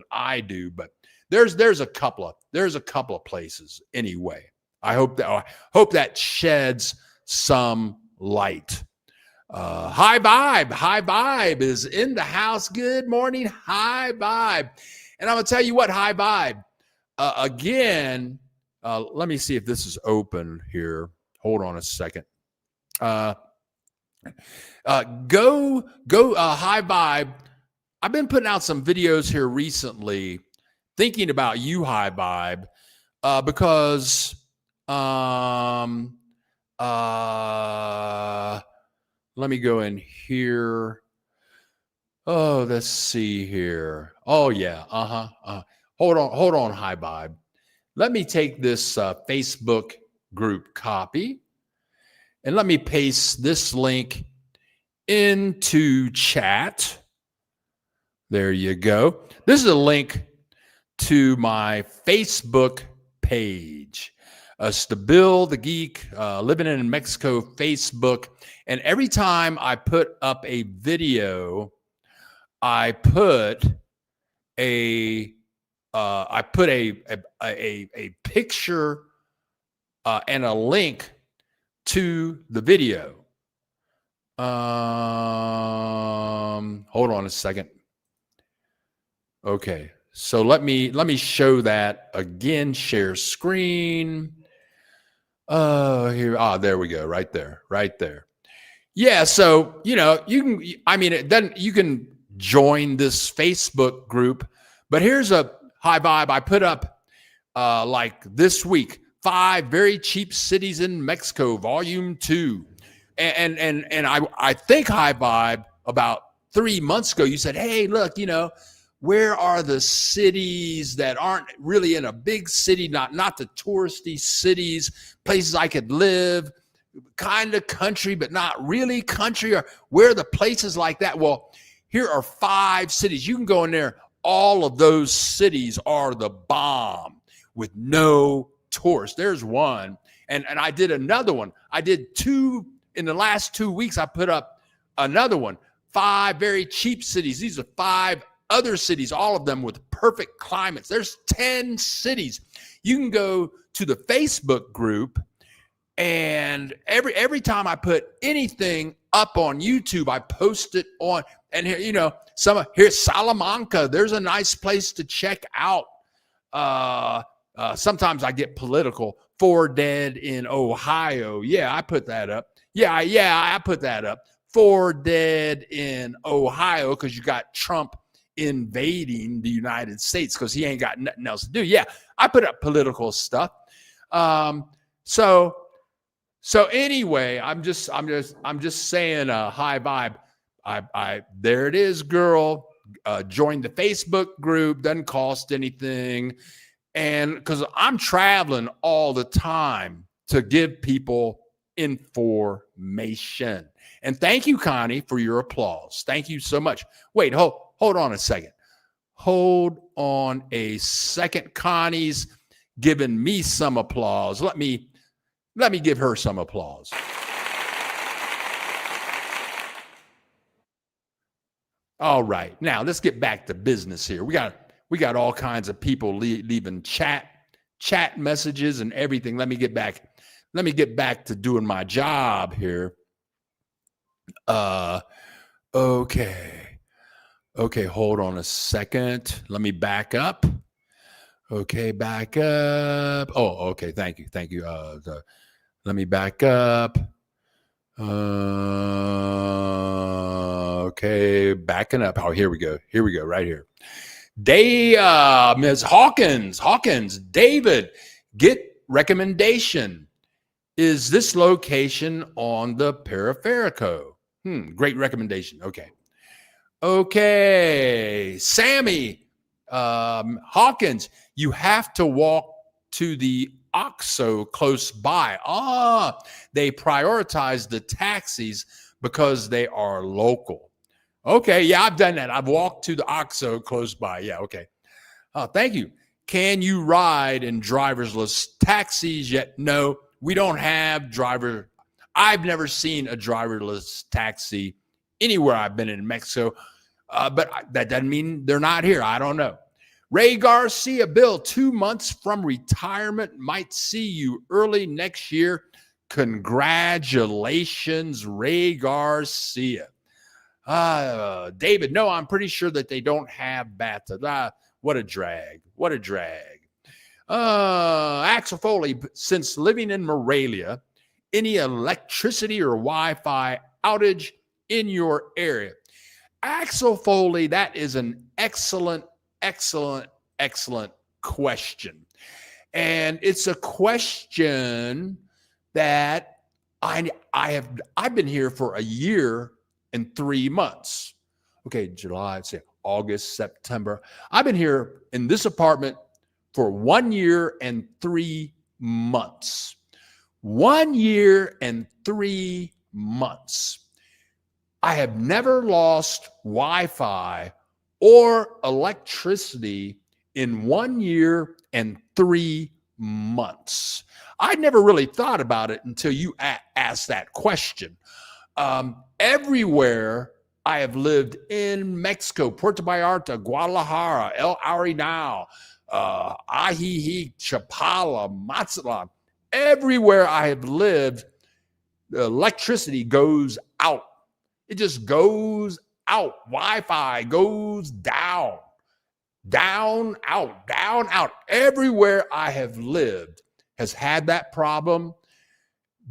I do, but there's a couple of places anyway. I hope that sheds some light. High Vibe. High Vibe is in the house. Good morning, High Vibe. And I'm going to tell you what, High Vibe. Again, let me see if this is open here. Hold on a second. Go, High Vibe. I've been putting out some videos here recently thinking about you, High Vibe, because let me go in here. Oh, let's see here. Oh, yeah. Hold on, High Vibe. Let me take this Facebook group copy and let me paste this link into chat. There you go. This is a link to my Facebook page. Stabil the Geek, living in Mexico Facebook. And every time I put up a video, I put a picture and a link to the video. Hold on a second. Okay, so let me show that again. Share screen. Here. There we go. Right there. Yeah. So you can. I mean, it doesn't. You can join this Facebook group, but here's a High Vibe I put up like this week: 5 very cheap cities in Mexico, Volume 2. And I think High Vibe about 3 months ago, you said, hey, look, where are the cities that aren't really in a big city, not the touristy cities, places I could live, kind of country, but not really country, or where are the places like that? Well, here are 5 cities. You can go in there. All of those cities are the bomb with no tourists. There's one. And I did another one. I did 2 in the last 2 weeks. I put up another one. 5 very cheap cities. These are 5 other cities, all of them with perfect climates. There's 10 cities. You can go to the Facebook group, and every time I put anything up on YouTube, I post it on. And here, here's Salamanca. There's a nice place to check out. Sometimes I get political. 4 dead in Ohio. Yeah, I put that up. Yeah, I put that up. 4 dead in Ohio because you got Trump invading the United States because he ain't got nothing else to do. Yeah, I put up political stuff. So anyway, I'm just saying, High Vibe. I there it is, girl. Join the Facebook group. Doesn't cost anything, and because I'm traveling all the time to give people information. And thank you, Connie, for your applause. Thank you so much. Wait, hold on a second. Hold on a second. Connie's giving me some applause. Let me give her some applause. All right. Now let's get back to business here. We got all kinds of people leaving chat messages and everything. Let me get back to doing my job here. Okay, hold on a second. Let me back up. Okay, back up. Oh, okay, thank you. Let me back up. Okay, backing up. Oh, here we go, right here. Ms. Hawkins, David, get recommendation. Is this location on the Periferico? Great recommendation. Okay. Sammy, Hawkins, you have to walk to the OXXO close by. They prioritize the taxis because they are local. Okay, yeah, I've done that. I've walked to the OXXO close by. Yeah, okay. Thank you. Can you ride in driverless taxis yet? No, we don't have driver. I've never seen a driverless taxi anywhere I've been in Mexico, but that doesn't mean they're not here. I don't know. Ray Garcia, Bill, 2 months from retirement, might see you early next year. Congratulations, Ray Garcia. David, no, I'm pretty sure that they don't have bathtubs. What a drag. What a drag. Axel Foley, since living in Morelia, any electricity or Wi-Fi outage in your area? Axel Foley, that is an excellent, excellent, excellent question. And it's a question that I've been here for a year and 3 months. Okay, July, say August, September. I've been here in this apartment for 1 year and 3 months. 1 year and 3 months. I have never lost Wi-Fi or electricity in 1 year and 3 months. I never really thought about it until you asked that question. Everywhere I have lived in Mexico, Puerto Vallarta, Guadalajara, El Arenal, Ajijic, Chapala, Mazatlan, everywhere I have lived, the electricity goes out. It just goes out. Wi-Fi goes down, down, out, down, out. Everywhere I have lived has had that problem,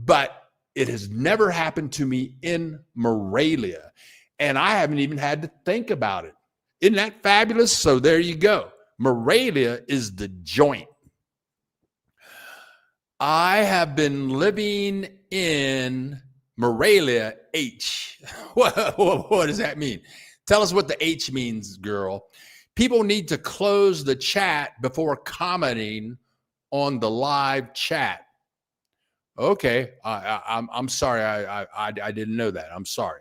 but it has never happened to me in Morelia. And I haven't even had to think about it. Isn't that fabulous? So there you go. Morelia is the joint. I have been living in Morelia H. What does that mean? Tell us what the H means, girl. People need to close the chat before commenting on the live chat. Okay, I'm sorry. I didn't know that. I'm sorry.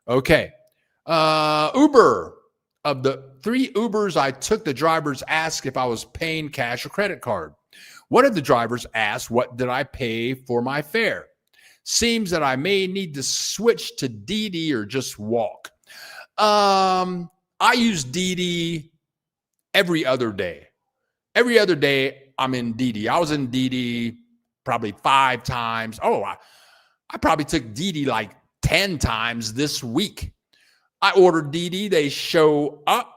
Okay, Uber. Of the 3 Ubers I took, the drivers asked if I was paying cash or credit card. One of the drivers asked, what did I pay for my fare? Seems that I may need to switch to Didi or just walk. I use Didi every other day. Every other day I'm in Didi. I was in Didi probably 5 times. Oh, I probably took Didi like 10 times this week. I ordered Didi. They show up.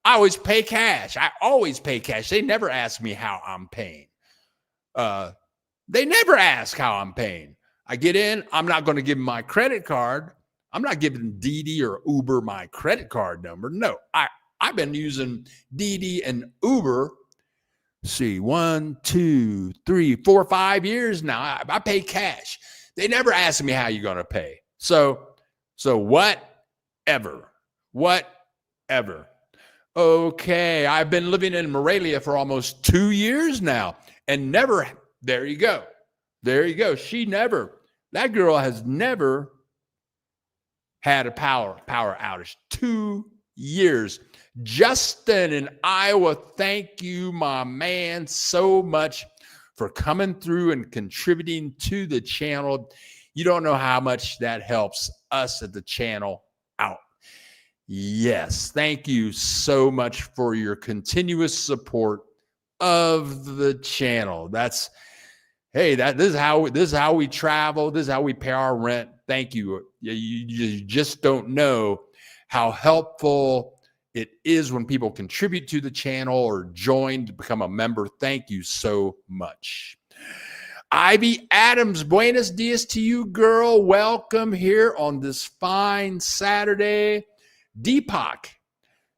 I always pay cash. I always pay cash. They never ask me how I'm paying. They never ask how I'm paying. I get in. I'm not going to give them my credit card. I'm not giving Didi or Uber my credit card number. No, I've been using Didi and Uber. See, 1, 2, 3, 4, 5 years now. I pay cash. They never ask me how you're going to pay. So whatever. Okay, I've been living in Morelia for almost 2 years now and never, there you go. That girl has never had a power outage. 2 years. Justin in Iowa, thank you, my man, so much for coming through and contributing to the channel. You don't know how much that helps us at the channel out. Yes, thank you so much for your continuous support of the channel. This is how we travel. This is how we pay our rent. Thank you. You just don't know how helpful it is when people contribute to the channel or join to become a member. Thank you so much. Ivy Adams, buenos dias to you, girl. Welcome here on this fine Saturday. Deepak,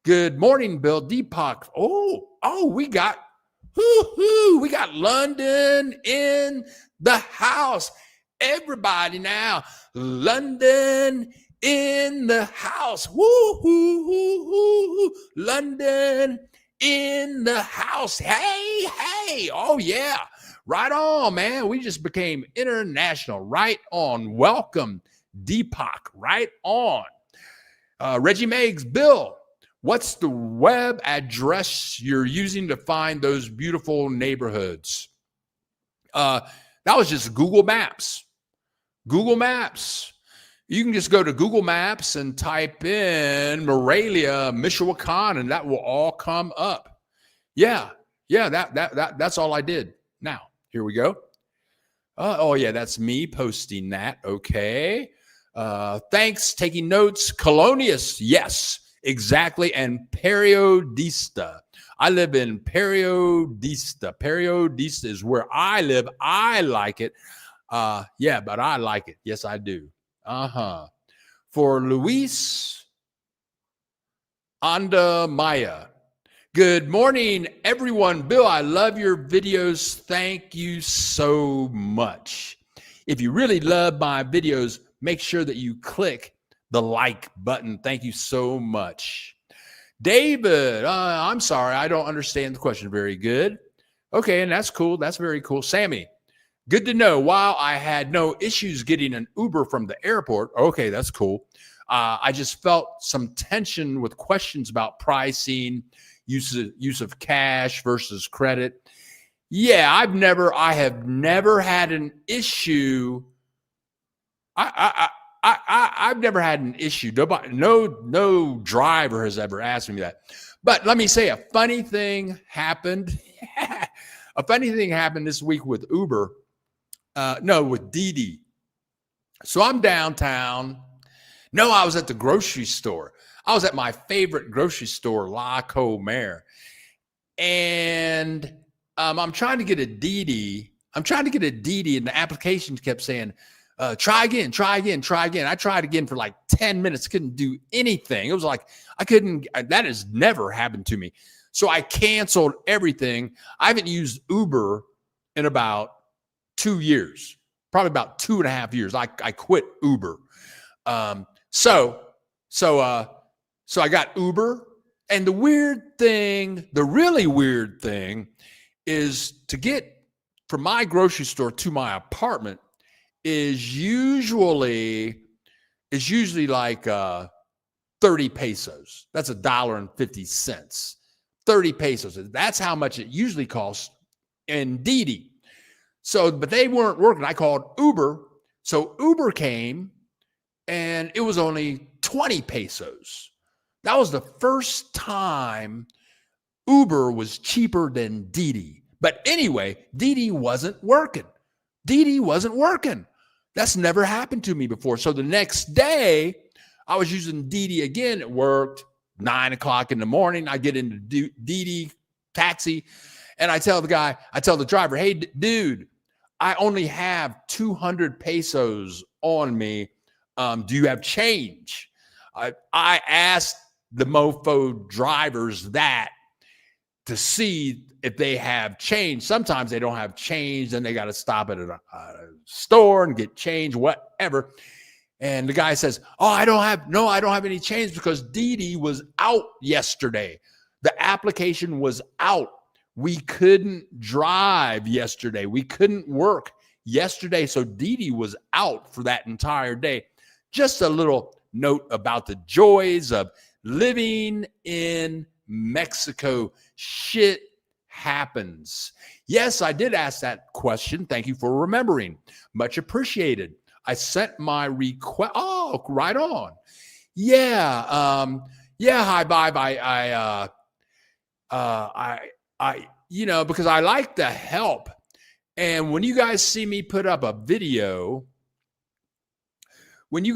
good morning, Bill. Deepak, we got London in the house. Everybody now, London in the house. Woo. London in the house. Hey. Oh, yeah. Right on, man. We just became international. Right on. Welcome, Deepak. Right on. Reggie Meggs, Bill, what's the web address you're using to find those beautiful neighborhoods? That was just Google Maps. Google Maps. You can just go to Google Maps and type in Morelia, Michoacan, and that will all come up. Yeah, that's all I did. Now, here we go. Oh, yeah, that's me posting that. Okay. Thanks. Taking notes. Colonius. Yes, exactly. And Periodista. I live in Periodista. Periodista is where I live. I like it. Yeah, but I like it. Yes, I do. Uh-huh. For Luis Anda Maya. Good morning, everyone. Bill, I love your videos. Thank you so much. If you really love my videos, make sure that you click the like button. Thank you so much. David, I'm sorry. I don't understand the question very good. Okay, and that's cool. That's very cool. Sammy, good to know. While I had no issues getting an Uber from the airport, okay, that's cool. I just felt some tension with questions about pricing, use of cash versus credit. Yeah, I have never had an issue. I've never had an issue. No driver has ever asked me that. But let me say, a funny thing happened. A funny thing happened this week with Uber. No, with Didi. So I'm downtown. No, I was at the grocery store. I was at my favorite grocery store, La Comer. And I'm trying to get a Didi. And the application kept saying, try again. I tried again for like 10 minutes, couldn't do anything. It was like, that has never happened to me. So I canceled everything. I haven't used Uber in about 2 years, probably about 2.5 years. I quit Uber. So I got Uber. And the really weird thing is to get from my grocery store to my apartment is usually like 30 pesos. That's $1.50. 30 pesos. That's how much it usually costs in Didi. So, but they weren't working. I called Uber. So Uber came and it was only 20 pesos. That was the first time Uber was cheaper than Didi. But anyway, Didi wasn't working. That's never happened to me before. So the next day, I was using Didi again. It worked. 9 o'clock in the morning, I get into Didi taxi, and I tell the driver, hey, dude, I only have 200 pesos on me. Do you have change? I asked the mofo drivers that to see if they have change. Sometimes they don't have change, then they got to stop at a store and get change, whatever. And the guy says, oh, I don't have any change because Didi was out yesterday. The application was out. We couldn't drive yesterday. We couldn't work yesterday. So Didi was out for that entire day. Just a little note about the joys of living in Mexico. Shit happens. Yes, I did ask that question. Thank you for remembering. Much appreciated. I sent my request. Oh, right on. Yeah. Hi, Vibe. Because I like the help. And when you guys see me put up a video, and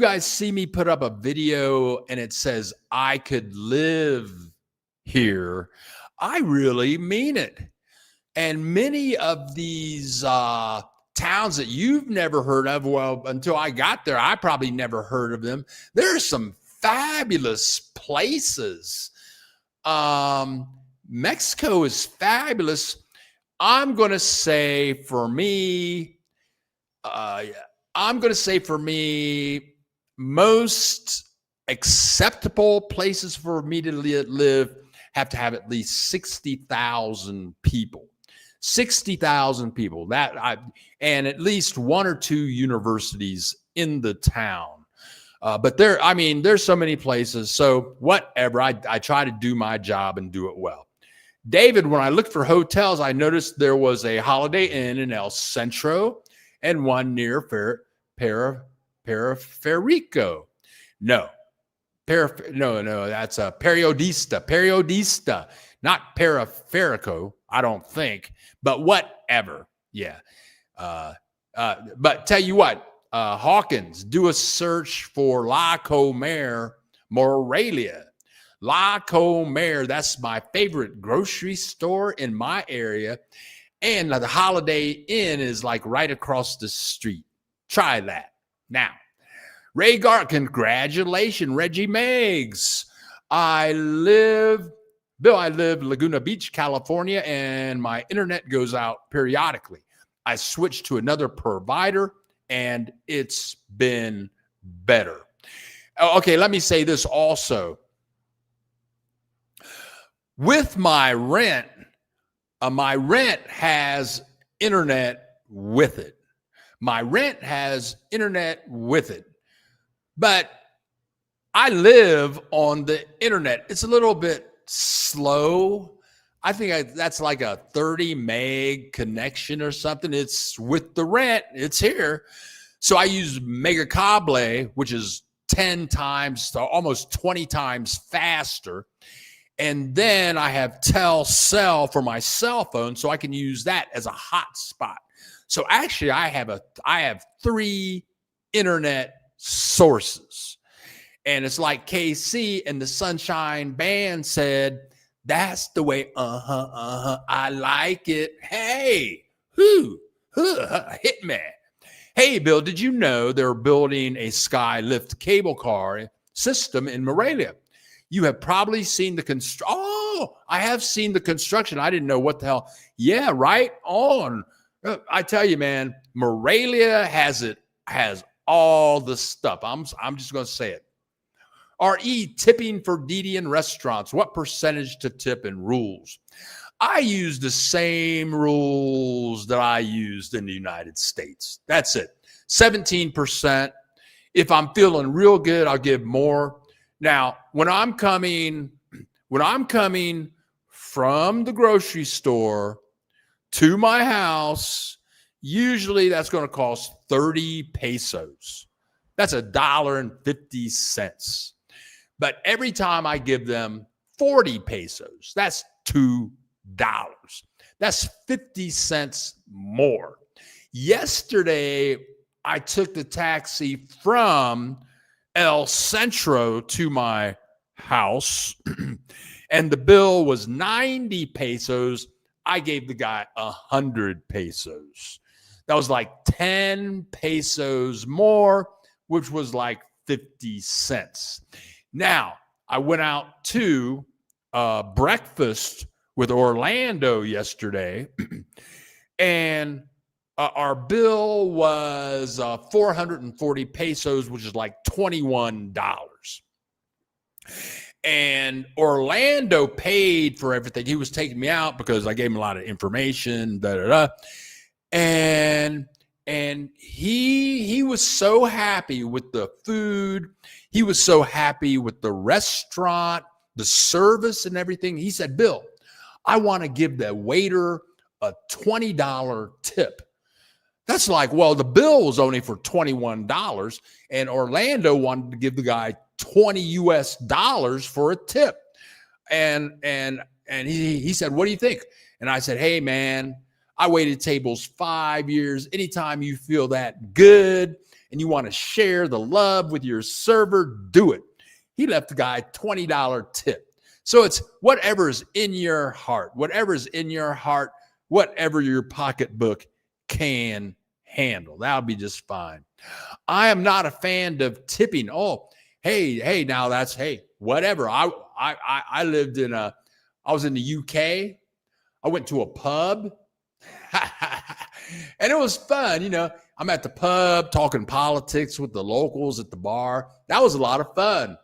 it says I could live here, I really mean it. And many of these towns that you've never heard of, well, until I got there, I probably never heard of them. There are some fabulous places. Mexico is fabulous. I'm going to say for me, most acceptable places for me to live have to have at least 60,000 people. 60,000 people. And at least one or two universities in the town. But there's so many places. So whatever, I try to do my job and do it well. David, when I looked for hotels, I noticed there was a Holiday Inn in El Centro and one near Periferico. No, that's a Periodista, not Periferico, I don't think, but whatever. Yeah. But tell you what, Hawkins, do a search for La Comer, Morelia. La Comer, that's my favorite grocery store in my area. And the Holiday Inn is like right across the street. Try that. Now, Rhaegar, congratulations, Reggie Meggs. I live Laguna Beach, California, and my internet goes out periodically. I switched to another provider, and it's been better. Okay, let me say this also. With my rent has internet with it. My rent has internet with it. But I live on the internet. It's a little bit slow. I think that's like a 30 meg connection or something. It's with the rent. It's here. So I use Megacable, which is 10 times to almost 20 times faster. And then I have Telcel for my cell phone, so I can use that as a hotspot. So actually, I have 3 internet sources. And it's like KC and the Sunshine Band said, that's the way, I like it. Hey, hit me. Hey, Bill, did you know they're building a Skylift cable car system in Morelia? You have probably seen the I have seen the construction. I didn't know what the hell. Yeah, right on. I tell you, man, Morelia has all the stuff. I'm just going to say it. RE, tipping for DDN restaurants. What percentage to tip and rules? I use the same rules that I used in the United States. That's it. 17%. If I'm feeling real good, I'll give more. Now, when I'm coming from the grocery store to my house, usually that's going to cost 30 pesos. That's $1.50. But every time I give them 40 pesos, that's $2. That's 50 cents more. Yesterday, I took the taxi from El Centro to my house, and the bill was 90 pesos. I gave the guy 100 pesos. That was like 10 pesos more, which was like 50 cents. Now, I went out to breakfast with Orlando yesterday, and our bill was 440 pesos, which is like $21. And Orlando paid for everything. He was taking me out because I gave him a lot of information, And he was so happy with the food. He was so happy with the restaurant, the service and everything. He said, Bill, I want to give the waiter a $20 tip. That's like, well, the bill was only for $21, and Orlando wanted to give the guy $20 for a tip. And he said, what do you think? And I said, hey, man, I waited tables 5 years. Anytime you feel that good and you want to share the love with your server, do it. He left the guy $20 tip. So it's whatever's in your heart, whatever your pocketbook can handle. That'll be just fine. I am not a fan of tipping. Oh, hey, now that's, whatever. I was in the UK. I went to a pub and it was fun. You know, I'm at the pub talking politics with the locals at the bar. That was a lot of fun.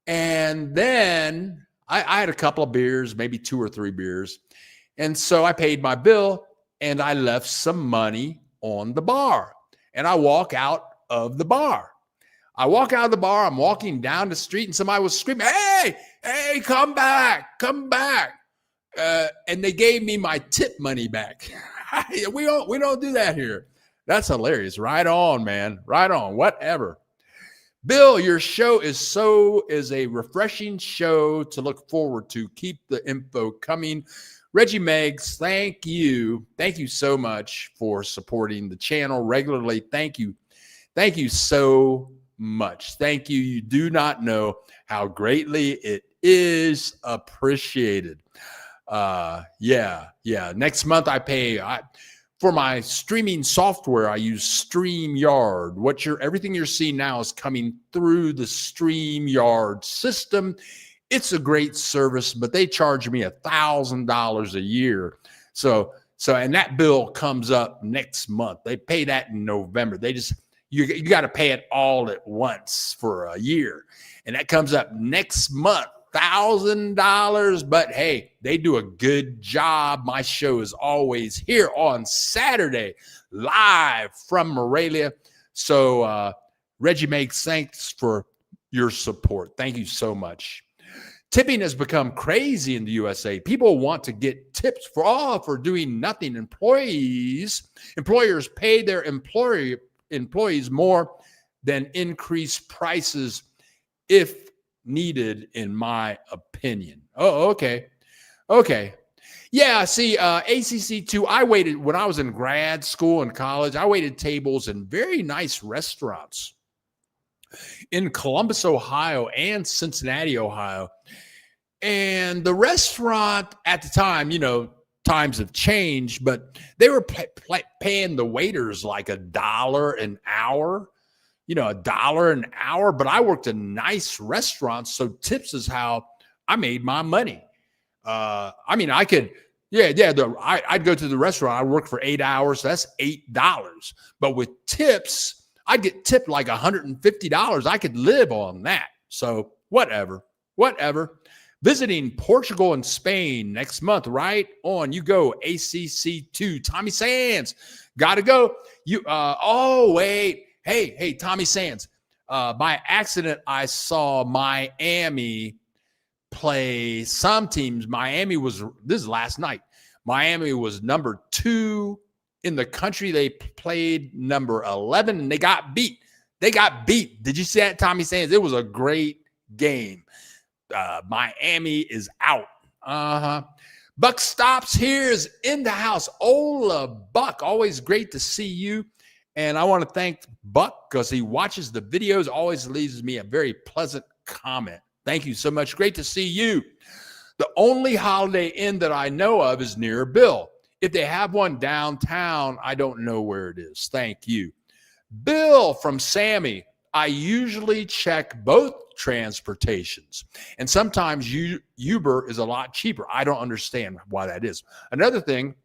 And then I had a couple of beers, maybe 2 or 3 beers. And so I paid my bill and I left some money on the bar. And I walk out of the bar. I'm walking down the street and somebody was screaming, hey, come back. And they gave me my tip money back. We don't do that here. That's hilarious. Right on, man. Right on. Whatever. Bill, your show is a refreshing show to look forward to. Keep the info coming. Reggie Meggs, thank you. Thank you so much for supporting the channel regularly. Thank you. Thank you so much. Thank you. You do not know how greatly it is appreciated. Yeah. Next month I pay for my streaming software. I use StreamYard. Everything you're seeing now is coming through the StreamYard system. It's a great service, but they charge me $1,000 a year. So, and that bill comes up next month. They pay that in November. You got to pay it all at once for a year. And that comes up next month, $1,000. But hey, they do a good job. My show is always here on Saturday, live from Morelia. So Reggie makes thanks for your support. Thank you so much. Tipping has become crazy in the USA. People want to get tips for doing nothing. Employers pay their employees more than increase prices if needed, in my opinion. Oh, okay. Yeah, see, ACC2, I waited when I was in grad school and college. I waited tables in very nice restaurants in Columbus, Ohio and Cincinnati, Ohio. And the restaurant at the time, times have changed, but they were paying the waiters like $1 an hour, $1 an hour. But I worked in nice restaurants, so tips is how I made my money. I could, I'd go to the restaurant. I worked for 8 hours. So that's $8. But with tips, I'd get tipped like $150. I could live on that. So whatever. Visiting Portugal and Spain next month, right on. You go, ACC2. Tommy Sands, gotta go. Hey, Tommy Sands. By accident, I saw Miami play some teams. This is last night. Miami was number 2 in the country. They played number 11, and they got beat. Did you see that, Tommy Sands? It was a great game. Miami is out. Buck Stops here is in the house. Ola Buck, always great to see you. And I want to thank Buck because he watches the videos, always leaves me a very pleasant comment. Thank you so much. Great to see you. The only Holiday Inn that I know of is near Bill. If they have one downtown, I don't know where it is. Thank you. Bill from Sammy. I usually check both transportations, and sometimes Uber is a lot cheaper. I don't understand why that is. Another thing,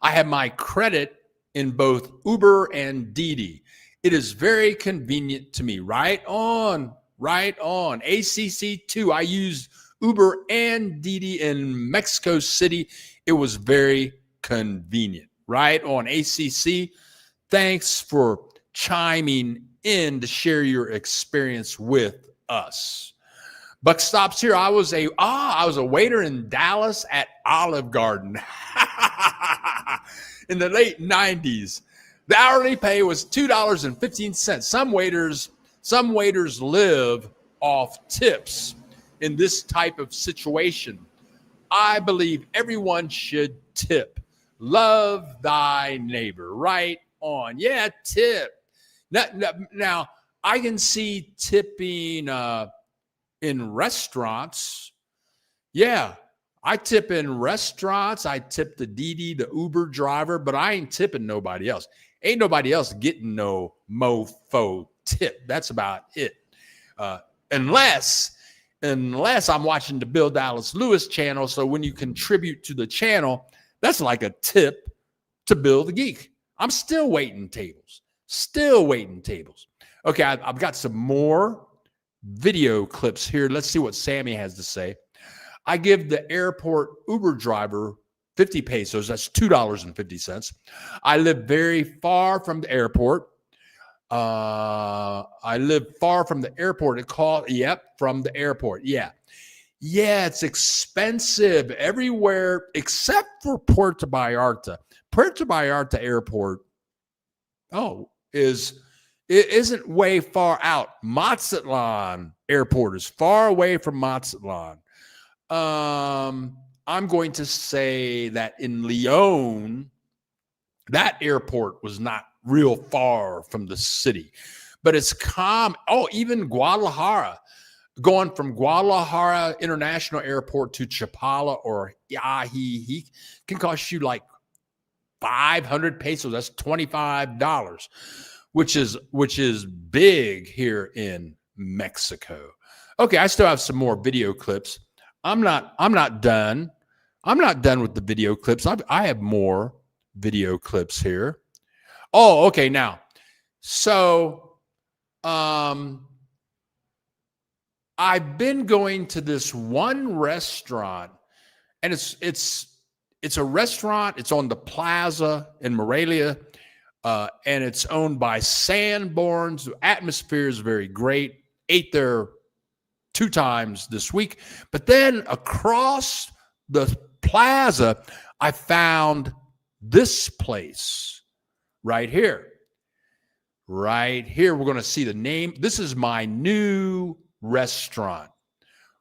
I have my credit in both Uber and Didi. It is very convenient to me. Right on. ACC2, I used Uber and Didi in Mexico City. It was very convenient. Right on, ACC. Thanks for chiming in to share your experience with us. Buck Stops here. I was a waiter in Dallas at Olive Garden in the late 90s. The hourly pay was $2.15. Some waiters live off tips in this type of situation. I believe everyone should tip. Love thy neighbor. Right on. Yeah, tip. Now, I can see tipping in restaurants. Yeah, I tip in restaurants. I tip the Didi, the Uber driver, but I ain't tipping nobody else. Ain't nobody else getting no mofo tip. That's about it. Unless I'm watching the Bill Dallas Lewis channel. So when you contribute to the channel, that's like a tip to Bill the Geek. I'm still waiting tables. Okay, I've got some more video clips here. Let's see what Sammy has to say. I give the airport Uber driver 50 pesos. That's $2.50. I live very far from the airport. I live far from the airport. From the airport. Yeah, it's expensive everywhere except for Puerto Vallarta. Puerto Vallarta Airport, it isn't way far out. Mazatlan Airport is far away from Mazatlan. I'm going to say that in Lyon, that airport was not real far from the city, but it's calm. Oh, even Guadalajara, going from Guadalajara International Airport to Chapala or Yahi can cost you like 500 pesos. That's $25, which is big here in Mexico. Okay, I still have some more video clips. I'm not done. I'm not done with the video clips. I have more video clips here. Oh, okay. Now, so I've been going to this one restaurant, and it's a restaurant. It's on the plaza in Morelia, and it's owned by Sanborns. The atmosphere is very great. Ate there 2 times this week, but then across the plaza, I found this place right here. Right here, we're going to see the name. This is my new restaurant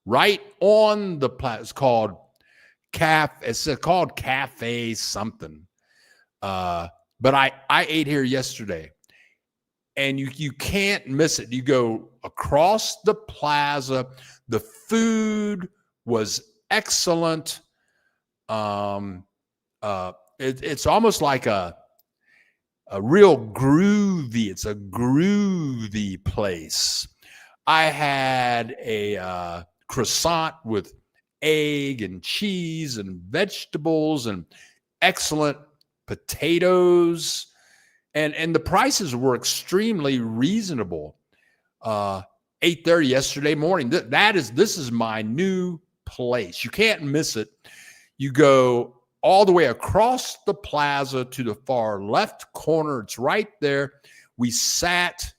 right on the plaza. It's called Cafe something. But I ate here yesterday, and you can't miss it. You go across the plaza. The food was excellent. It's almost like a real groovy. It's a groovy place. I had a croissant with egg and cheese and vegetables and excellent potatoes, and the prices were extremely reasonable. 8:30 yesterday morning. This is my new place. You can't miss it. You go all the way across the plaza to the far left corner. It's right there. We sat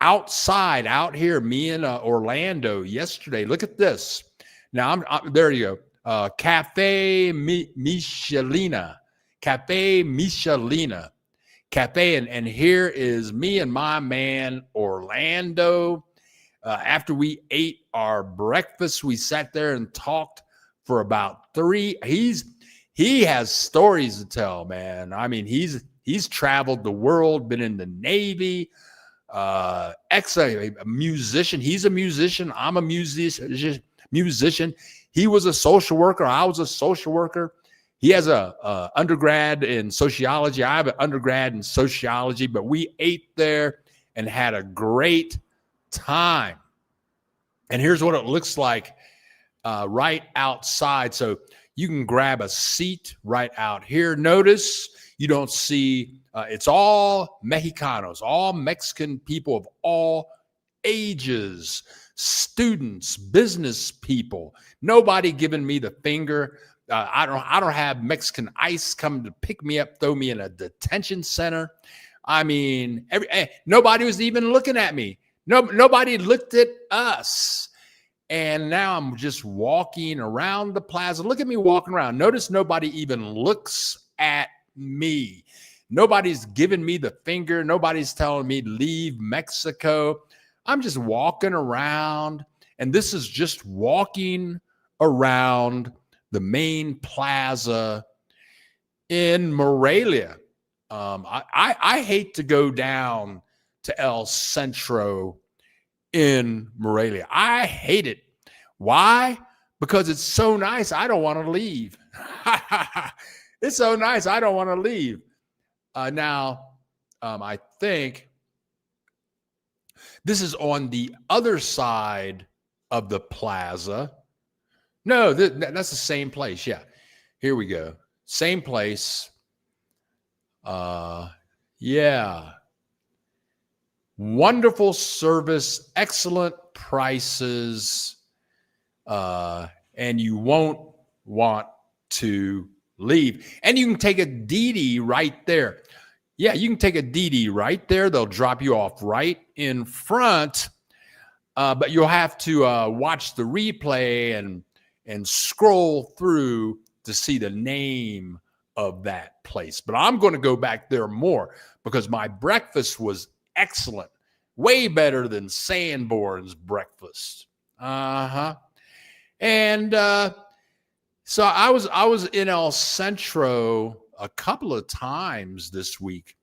outside out here, me and Orlando yesterday. Look at this. Now there you go. Cafe Michelina. Cafe Michelina. Cafe, and here is me and my man Orlando. After we ate our breakfast, we sat there and talked for about 3. He has stories to tell, man. I mean, he's traveled the world, been in the Navy, a musician. He's a musician. I'm a musician. He was a social worker. I was a social worker. He has a undergrad in sociology. I have an undergrad in sociology, but we ate there and had a great time. And here's what it looks like right outside. So you can grab a seat right out here. Notice you don't see, it's all Mexicanos, all Mexican people of all ages, students, business people. Nobody giving me the finger. I don't have Mexican ICE coming to pick me up, throw me in a detention center. I mean, nobody was even looking at me. Nobody looked at us. And now I'm just walking around the plaza. Look at me walking around. Notice nobody even looks at me. Nobody's giving me the finger. Nobody's telling me leave Mexico. I'm just walking around. And this is just walking around the main plaza in Morelia. I hate to go down to El Centro in Morelia. I hate it. Why? Because it's so nice. I don't want to leave. It's so nice. I don't want to leave. Now, I think this is on the other side of the plaza. No, that's the same place. Yeah. Here we go. Same place. Yeah. Wonderful service, excellent prices, and you won't want to leave. And you can take a DD right there. Yeah, you can take a DD right there. They'll drop you off right in front, but you'll have to watch the replay and scroll through to see the name of that place. But I'm going to go back there more because my breakfast was excellent. Way better than Sanborn's breakfast. And So I was in El Centro a couple of times this week,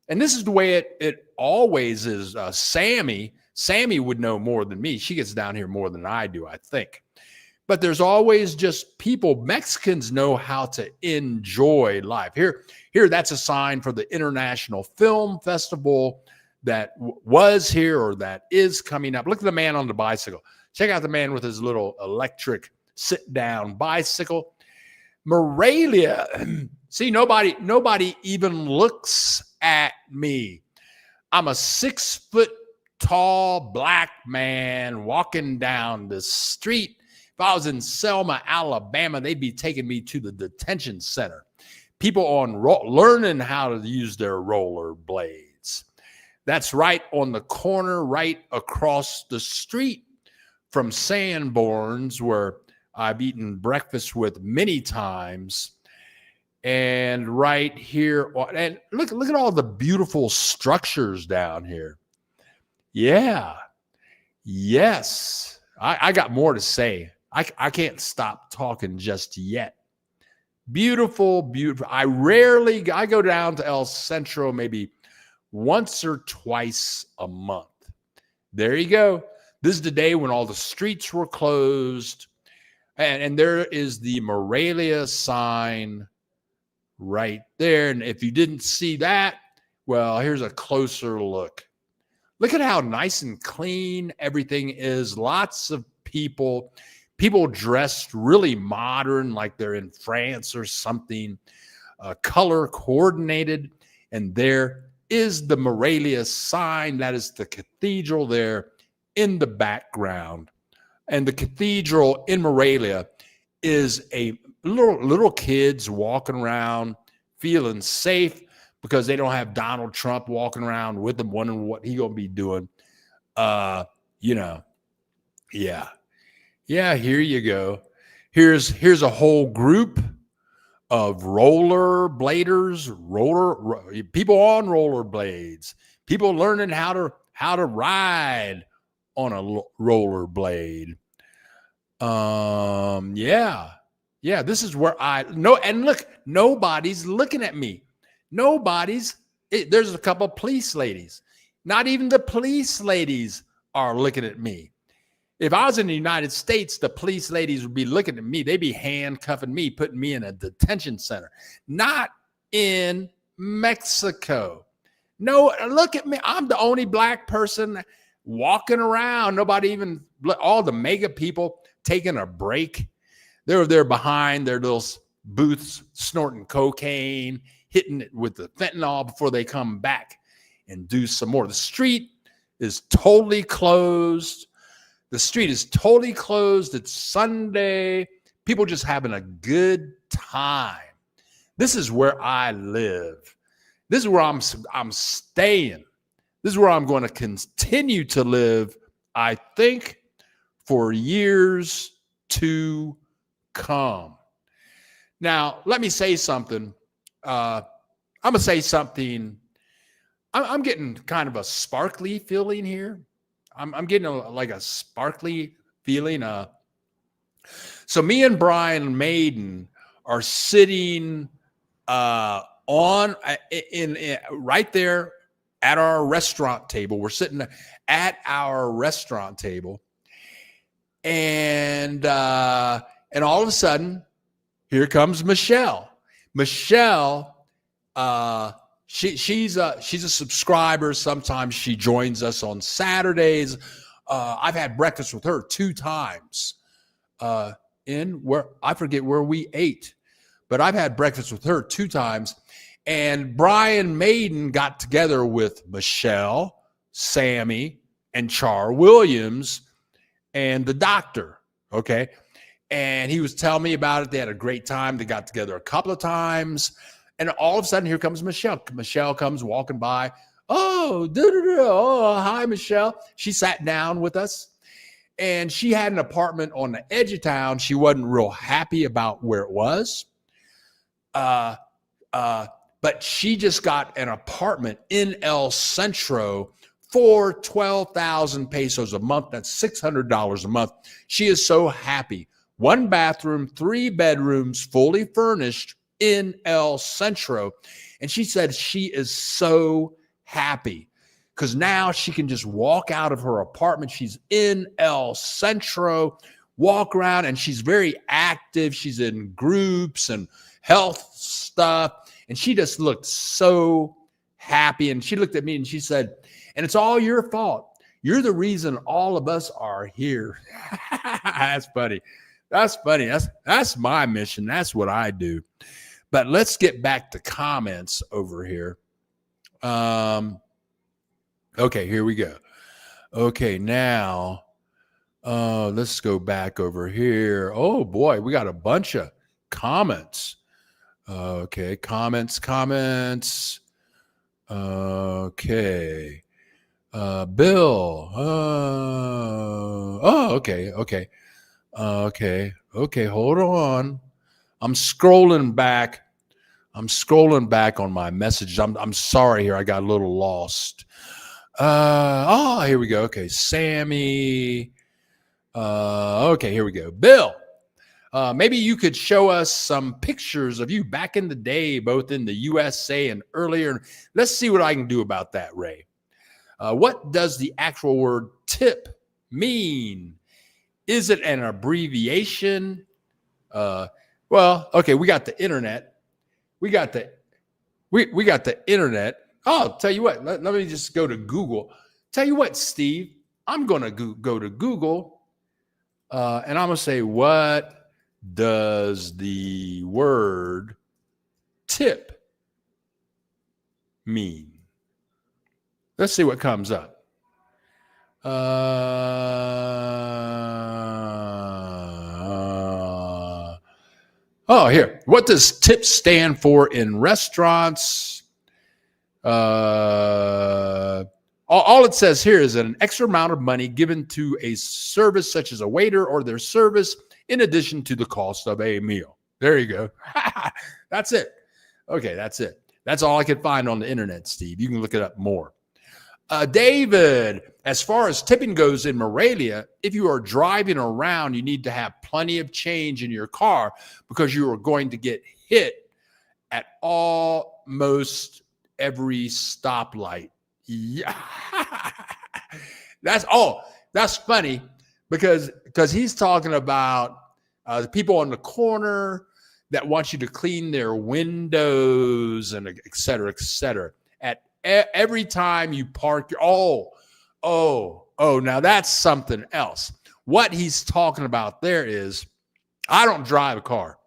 and this is the way it always is. Sammy would know more than me. She gets down here more than I do, I think. But there's always just people. Mexicans know how to enjoy life. Here, that's a sign for the International Film Festival that was here or that is coming up. Look at the man on the bicycle. Check out the man with his little electric sit-down bicycle. Morelia. See, nobody even looks at me. I'm a 6-foot tall black man walking down the street. If I was in Selma, Alabama, they'd be taking me to the detention center. People learning how to use their roller blades. That's right on the corner, right across the street from Sanborn's, where I've eaten breakfast with many times. And right here, and look at all the beautiful structures down here. Yeah. Yes. I got more to say. I can't stop talking just yet. Beautiful, beautiful. I go down to El Centro maybe once or twice a month. There you go. This is the day when all the streets were closed. And there is the Morelia sign right there. And if you didn't see that, well, here's a closer look. Look at how nice and clean everything is. Lots of people dressed really modern, like they're in France or something, color coordinated. And there is the Morelia sign. That is the cathedral there in the background. And the cathedral in Morelia is a little kids walking around feeling safe because they don't have Donald Trump walking around with them wondering what he gonna be doing. Yeah, here you go. Here's a whole group of rollerbladers, people on rollerblades, people learning how to ride on a rollerblade. Yeah, this is where and look, nobody's looking at me. There's a couple of police ladies. Not even the police ladies are looking at me. If I was in the United States, the police ladies would be looking at me. They'd be handcuffing me, putting me in a detention center. Not in Mexico. No, look at me. I'm the only black person walking around. Nobody even, all the mega people taking a break. They're behind their little booths, snorting cocaine, hitting it with the fentanyl before they come back and do some more. The street is totally closed. It's Sunday. People just having a good time. This is where I live. This is where I'm staying. This is where I'm going to continue to live, I think, for years to come. Now, let me say something. I'm going to say something. I'm getting kind of a sparkly feeling here. I'm getting like a sparkly feeling. So me and Brian Maiden are sitting right there at our restaurant table. We're sitting at our restaurant table, and all of a sudden, here comes Michelle. She's a subscriber. Sometimes she joins us on Saturdays. I've had breakfast with her 2 times. I forget where we ate, but I've had breakfast with her 2 times. And Brian Maiden got together with Michelle, Sammy, and Char Williams, and the doctor. Okay. And he was telling me about it. They had a great time. They got together a couple of times. And all of a sudden, here comes Michelle. Michelle comes walking by. Oh, hi, Michelle. She sat down with us. And she had an apartment on the edge of town. She wasn't real happy about where it was. But she just got an apartment in El Centro for 12,000 pesos a month. That's $600 a month. She is so happy. 1 bathroom, 3 bedrooms, fully furnished in El Centro. And she said she is so happy because now she can just walk out of her apartment. She's in El Centro, walk around, and she's very active. She's in groups and health stuff. And she just looked so happy. And she looked at me and she said, and it's all your fault. You're the reason all of us are here. That's funny. That's funny. That's my mission. That's what I do. But let's get back to comments over here. Okay, here we go. Okay, now let's go back over here. Oh boy, we got a bunch of comments. Okay, comments. Okay. Bill. Okay. Hold on. I'm scrolling back on my messages. I'm sorry here. I got a little lost. Here we go. Okay. Sammy. Okay, here we go. Bill. Maybe you could show us some pictures of you back in the day, both in the USA and earlier. Let's see what I can do about that, Ray. What does the actual word tip mean? Is it an abbreviation? Well, okay, we got the internet. We got the internet. Oh, tell you what, let me just go to Google. Tell you what, Steve, I'm going to go to Google and I'm going to say, what does the word tip mean? Let's see what comes up. Here. What does tip stand for in restaurants? All it says here is an extra amount of money given to a service such as a waiter or their service in addition to the cost of a meal. There you go. That's it. Okay, that's it. That's all I could find on the internet, Steve. You can look it up more. David, as far as tipping goes in Morelia, if you are driving around, you need to have plenty of change in your car because you are going to get hit at almost every stoplight. Yeah. That's funny because he's talking about the people on the corner that want you to clean their windows and et cetera, at every time you park your now that's something else. What he's talking about there is, I don't drive a car,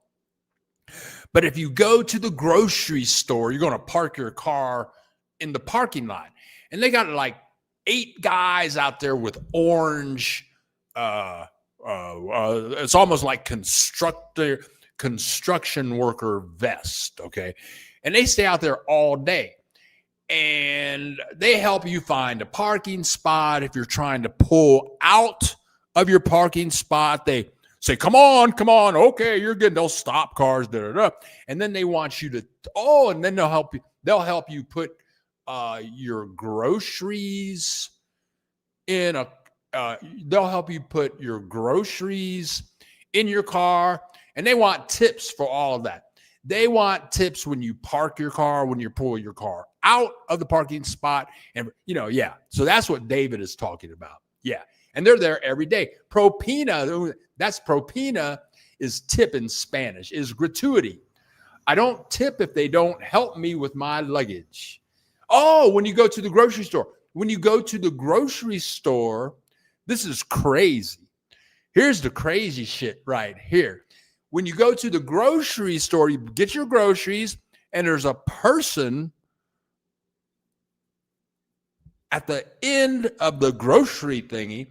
but if you go to the grocery store, you're going to park your car in the parking lot, and they got like 8 guys out there with orange. It's almost like construction worker vest. Okay, and they stay out there all day. And they help you find a parking spot. If you're trying to pull out of your parking spot, they say, come on. Okay, you're good. They'll stop cars. And then they want you to, and then they'll help you. They'll help you put your groceries in they'll help you put your groceries in your car. And they want tips for all of that. They want tips when you park your car, when you pull your car out of the parking spot. And, so that's what David is talking about. Yeah. And they're there every day. Propina, that's propina is tip in Spanish, is gratuity. I don't tip if they don't help me with my luggage. When you go to the grocery store. This is crazy. Here's the crazy shit right here. When you go to the grocery store, you get your groceries, and there's a person at the end of the grocery thingy.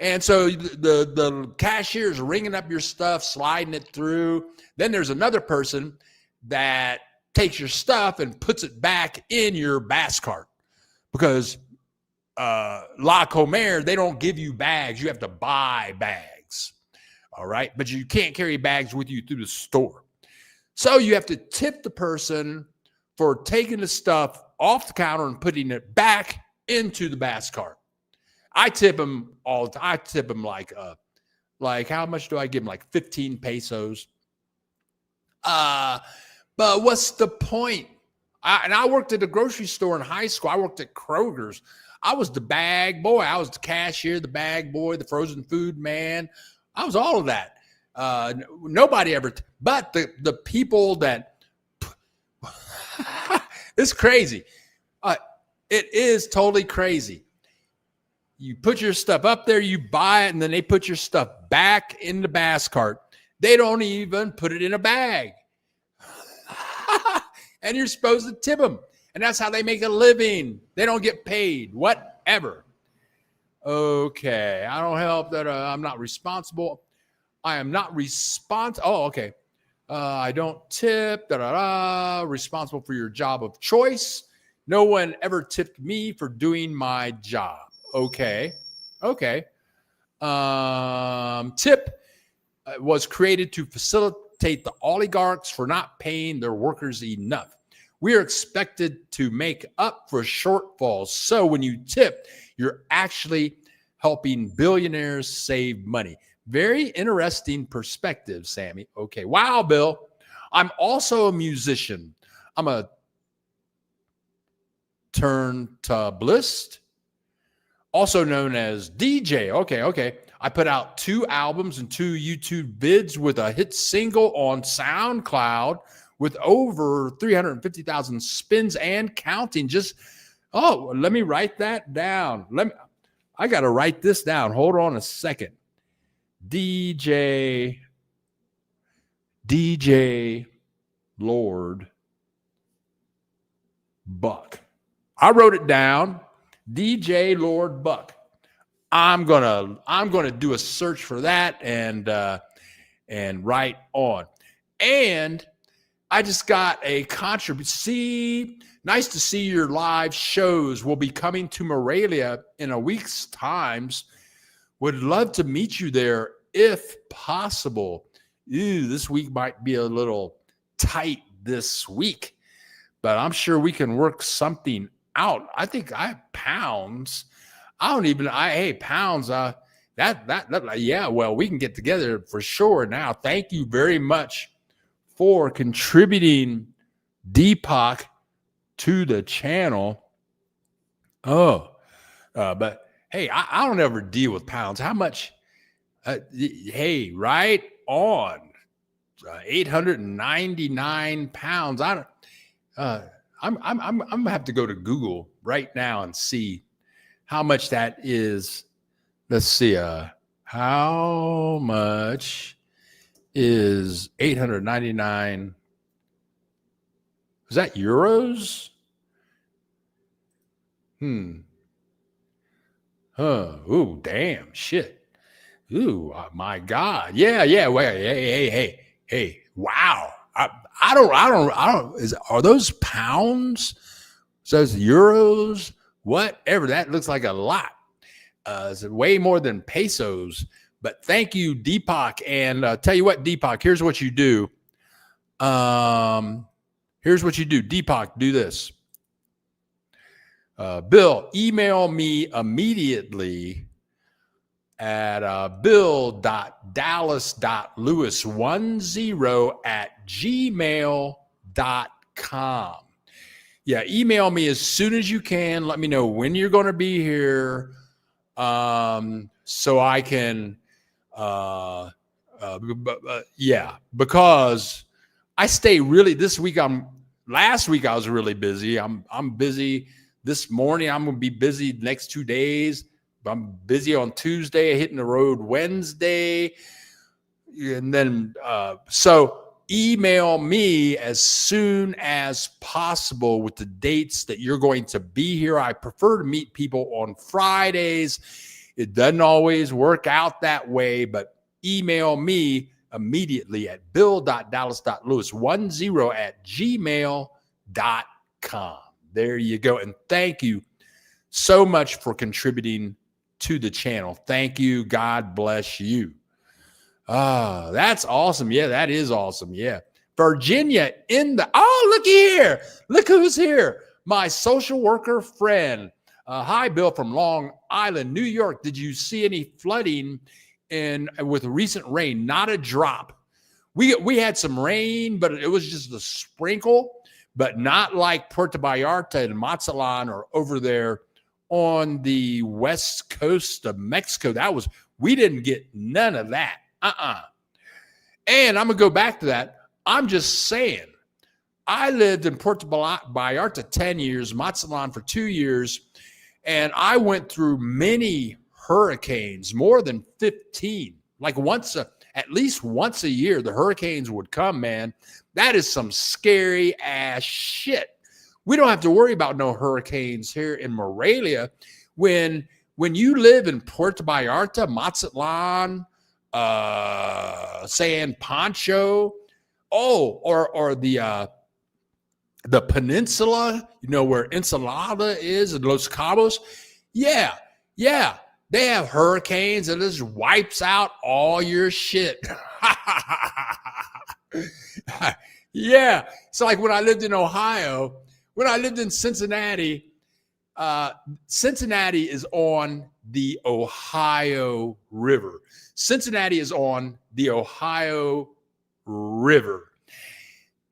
And so the cashier's ringing up your stuff, sliding it through. Then there's another person that takes your stuff and puts it back in your bas cart. Because La Comer, they don't give you bags. You have to buy bags. All right. But you can't carry bags with you through the store. So you have to tip the person for taking the stuff off the counter and putting it back into the bas cart. I tip them all. I tip them like Like, how much do I give him? Like 15 pesos. But what's the point? I worked at a grocery store in high school. I worked at Kroger's. I was the bag boy. I was the cashier, the bag boy, the frozen food man. I was all of that. Nobody ever, but the people that, it's crazy. It is totally crazy. You put your stuff up there, you buy it, and then they put your stuff back in the bass cart. They don't even put it in a bag. And you're supposed to tip them. And that's how they make a living. They don't get paid, whatever. Okay, I don't help that I'm not responsible. I am not responsible. Oh, okay. I don't tip, responsible for your job of choice. No one ever tipped me for doing my job. Okay. Tip was created to facilitate the oligarchs for not paying their workers enough. We are expected to make up for shortfalls. So when you tip, you're actually helping billionaires save money. Very interesting perspective, Sammy. Okay. Wow, Bill. I'm also a musician. I'm a turntablist, also known as DJ. Okay. I put out 2 albums and 2 YouTube vids with a hit single on SoundCloud with over 350,000 spins and counting. Let me write that down. I got to write this down. Hold on a second. DJ Lord Buck. I wrote it down. DJ Lord Buck. I'm gonna do a search for that and write on. And I just got a contribution. Nice to see your live shows. Will be coming to Morelia in a week's times. Would love to meet you there if possible. This week might be a little tight this week, but I'm sure we can work something out. I think I have pounds. Pounds. Well, we can get together for sure now. Thank you very much for contributing, Deepak, to the channel. But hey, I don't ever deal with pounds. How much? Hey, right on. 899 pounds. I'm gonna have to go to Google right now and see how much that is. Let's see. How much is 899? Is that euros? Ooh, damn, shit. Ooh, my God. Yeah. Wait, hey. Wow. I don't. Are those pounds? Says euros? Whatever. That looks like a lot. It's way more than pesos. But thank you, Deepak. And tell you what, Deepak, here's what you do. Deepak, do this. Bill, email me immediately at bill.dallas.lewis10@gmail.com. Yeah, email me as soon as you can. Let me know when you're going to be here, so I can, because I stay really this week. Last week I was really busy. I'm busy this morning. I'm going to be busy the next 2 days. I'm busy on Tuesday, hitting the road Wednesday. And then, so email me as soon as possible with the dates that you're going to be here. I prefer to meet people on Fridays. It doesn't always work out that way, but email me immediately at bill.dallas.lewis10@gmail.com. There you go. And thank you so much for contributing to the channel. Thank you. God bless you. That's awesome. Yeah, that is awesome. Yeah. Virginia looky here. Look who's here. My social worker friend. Hi, Bill from Long Island, New York. Did you see any flooding and with recent rain, not a drop. We had some rain, but it was just a sprinkle, but not like Puerto Vallarta and Mazatlan or over there on the west coast of Mexico. We didn't get none of that. And I'm going to go back to that. I'm just saying, I lived in Puerto Vallarta 10 years, Mazatlan for 2 years, and I went through many hurricanes, more than 15. Like at least once a year, the hurricanes would come, man. That is some scary ass shit. We don't have to worry about no hurricanes here in Morelia. When you live in Puerto Vallarta, Mazatlan, San Pancho, or the peninsula, where Ensenada is and Los Cabos. Yeah. They have hurricanes and it just wipes out all your shit. Yeah. It's like when I lived in Ohio, when I lived in Cincinnati, Cincinnati is on the Ohio River. Cincinnati is on the Ohio River.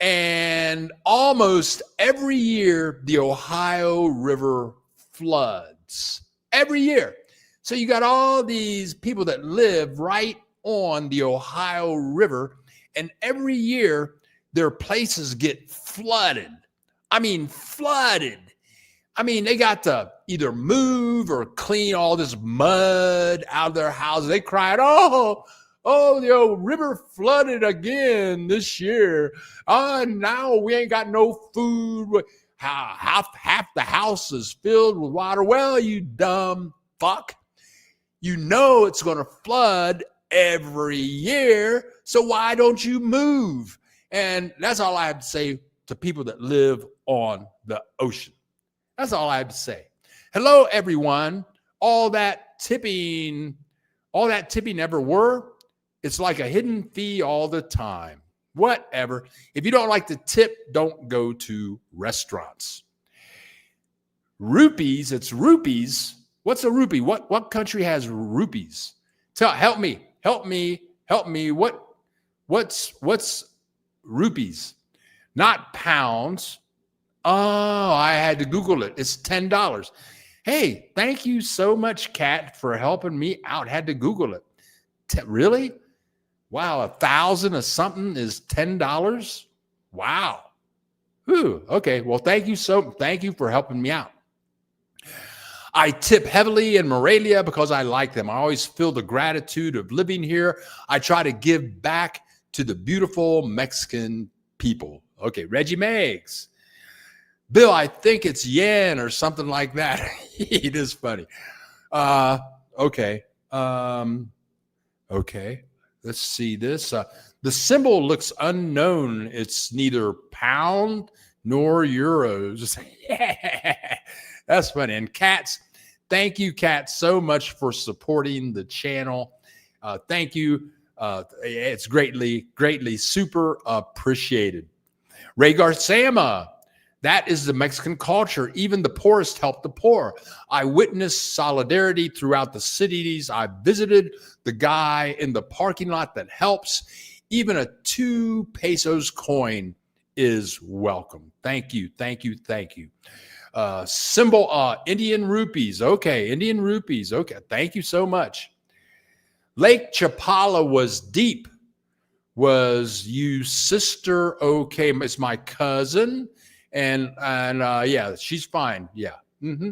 And almost every year, the Ohio River floods. Every year. So you got all these people that live right on the Ohio River, and every year their places get flooded. I mean, flooded. I mean, they got to either move or clean all this mud out of their houses. They cried, oh, the old river flooded again this year. Now we ain't got no food. Half the house is filled with water. Well, you dumb fuck. You know it's going to flood every year, so why don't you move? And that's all I have to say to people that live on the ocean. That's all I have to say. Hello, everyone. All that tipping never were. It's like a hidden fee all the time. Whatever. If you don't like to tip, don't go to restaurants. Rupees, it's rupees. What's a rupee? What country has rupees? Help me. What's rupees? Not pounds. Oh, I had to Google it. It's $10. Hey, thank you so much, Kat, for helping me out. Had to Google it. Really? Wow, 1,000 or something is $10. Wow. Ooh, okay. Well, thank you for helping me out. I tip heavily in Morelia because I like them. I always feel the gratitude of living here. I try to give back to the beautiful Mexican people. Okay, Reggie Meggs. Bill, I think it's yen or something like that. It is funny. Okay. Okay. Let's see this. The symbol looks unknown. It's neither pound nor euros. That's funny. And Cats, thank you, Kat, so much for supporting the channel. Thank you. It's greatly super appreciated. Ray Garcema, that is the Mexican culture. Even the poorest help the poor. I witnessed solidarity throughout the cities I visited. The guy in the parking lot that helps. Even a 2 pesos coin is welcome. Thank you. Symbol, Indian rupees. Okay, Indian rupees. Okay, thank you so much. Lake Chapala was deep. Was you sister? Okay, it's my cousin. And yeah, she's fine. Yeah. Mm-hmm.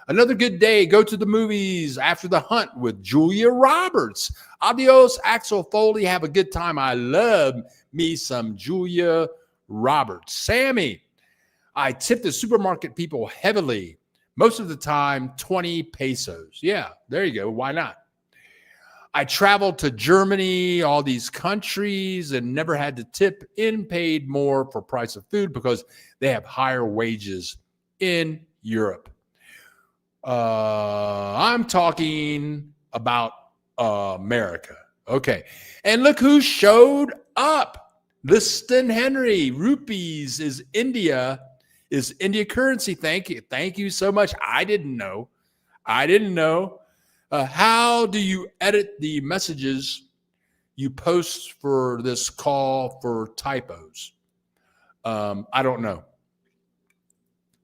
Another good day. Go to the movies after the hunt with Julia Roberts. Adios, Axel Foley. Have a good time. I love me some Julia Roberts. Sammy, I tip the supermarket people heavily. Most of the time, 20 pesos. Yeah, there you go. Why not? I traveled to Germany, all these countries, and never had to tip in, paid more for price of food because they have higher wages in Europe. I'm talking about America. Okay. And look who showed up. Liston Henry. Rupees is India currency. Thank you so much. I didn't know. How do you edit the messages you post for this call for typos? I don't know.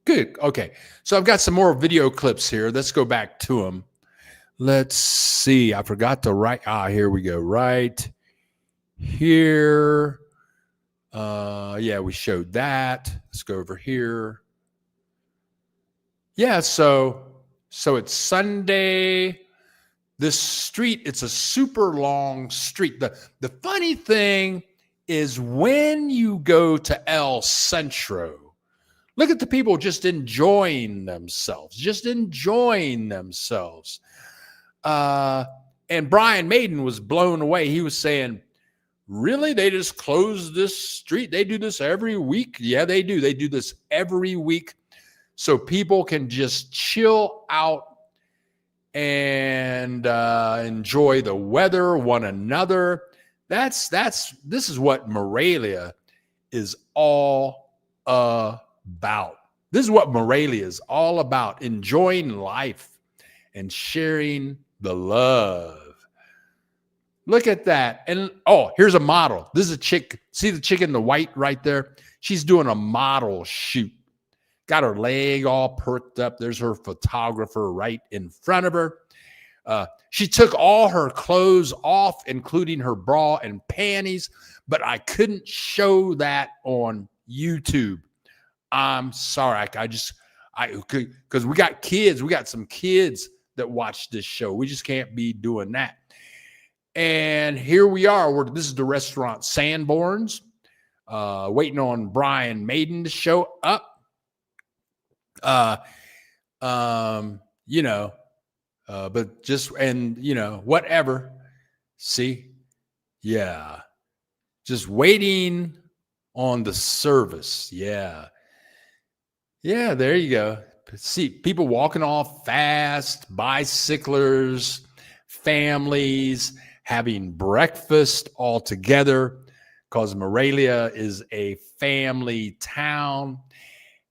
Good. Okay. So I've got some more video clips here. Let's go back to them. Let's see. I forgot to write. Here we go. Right here. Yeah, we showed that. Let's go over here. Yeah, so it's Sunday. This street, it's a super long street. The funny thing is when you go to El Centro, look at the people just enjoying themselves, and Brian Maiden was blown away. He was saying, really? They just closed this street? They do this every week? Yeah, they do. They do this every week so people can just chill out and enjoy the weather, one another. This is what Morelia is all about. This is what Morelia is all about, enjoying life and sharing the love. Look at that. And here's a model. This is a chick. See the chick in the white right there? She's doing a model shoot. Got her leg all perked up. There's her photographer right in front of her. She took all her clothes off, including her bra and panties, but I couldn't show that on YouTube. I'm sorry. Because we got kids. We got some kids that watch this show. We just can't be doing that. And here we are. This is the restaurant Sanborn's, waiting on Brian Maiden to show up. But just, whatever. See? Yeah. Just waiting on the service. Yeah. Yeah, there you go. See, people walking off fast, bicyclers, families, having breakfast all together, because Morelia is a family town.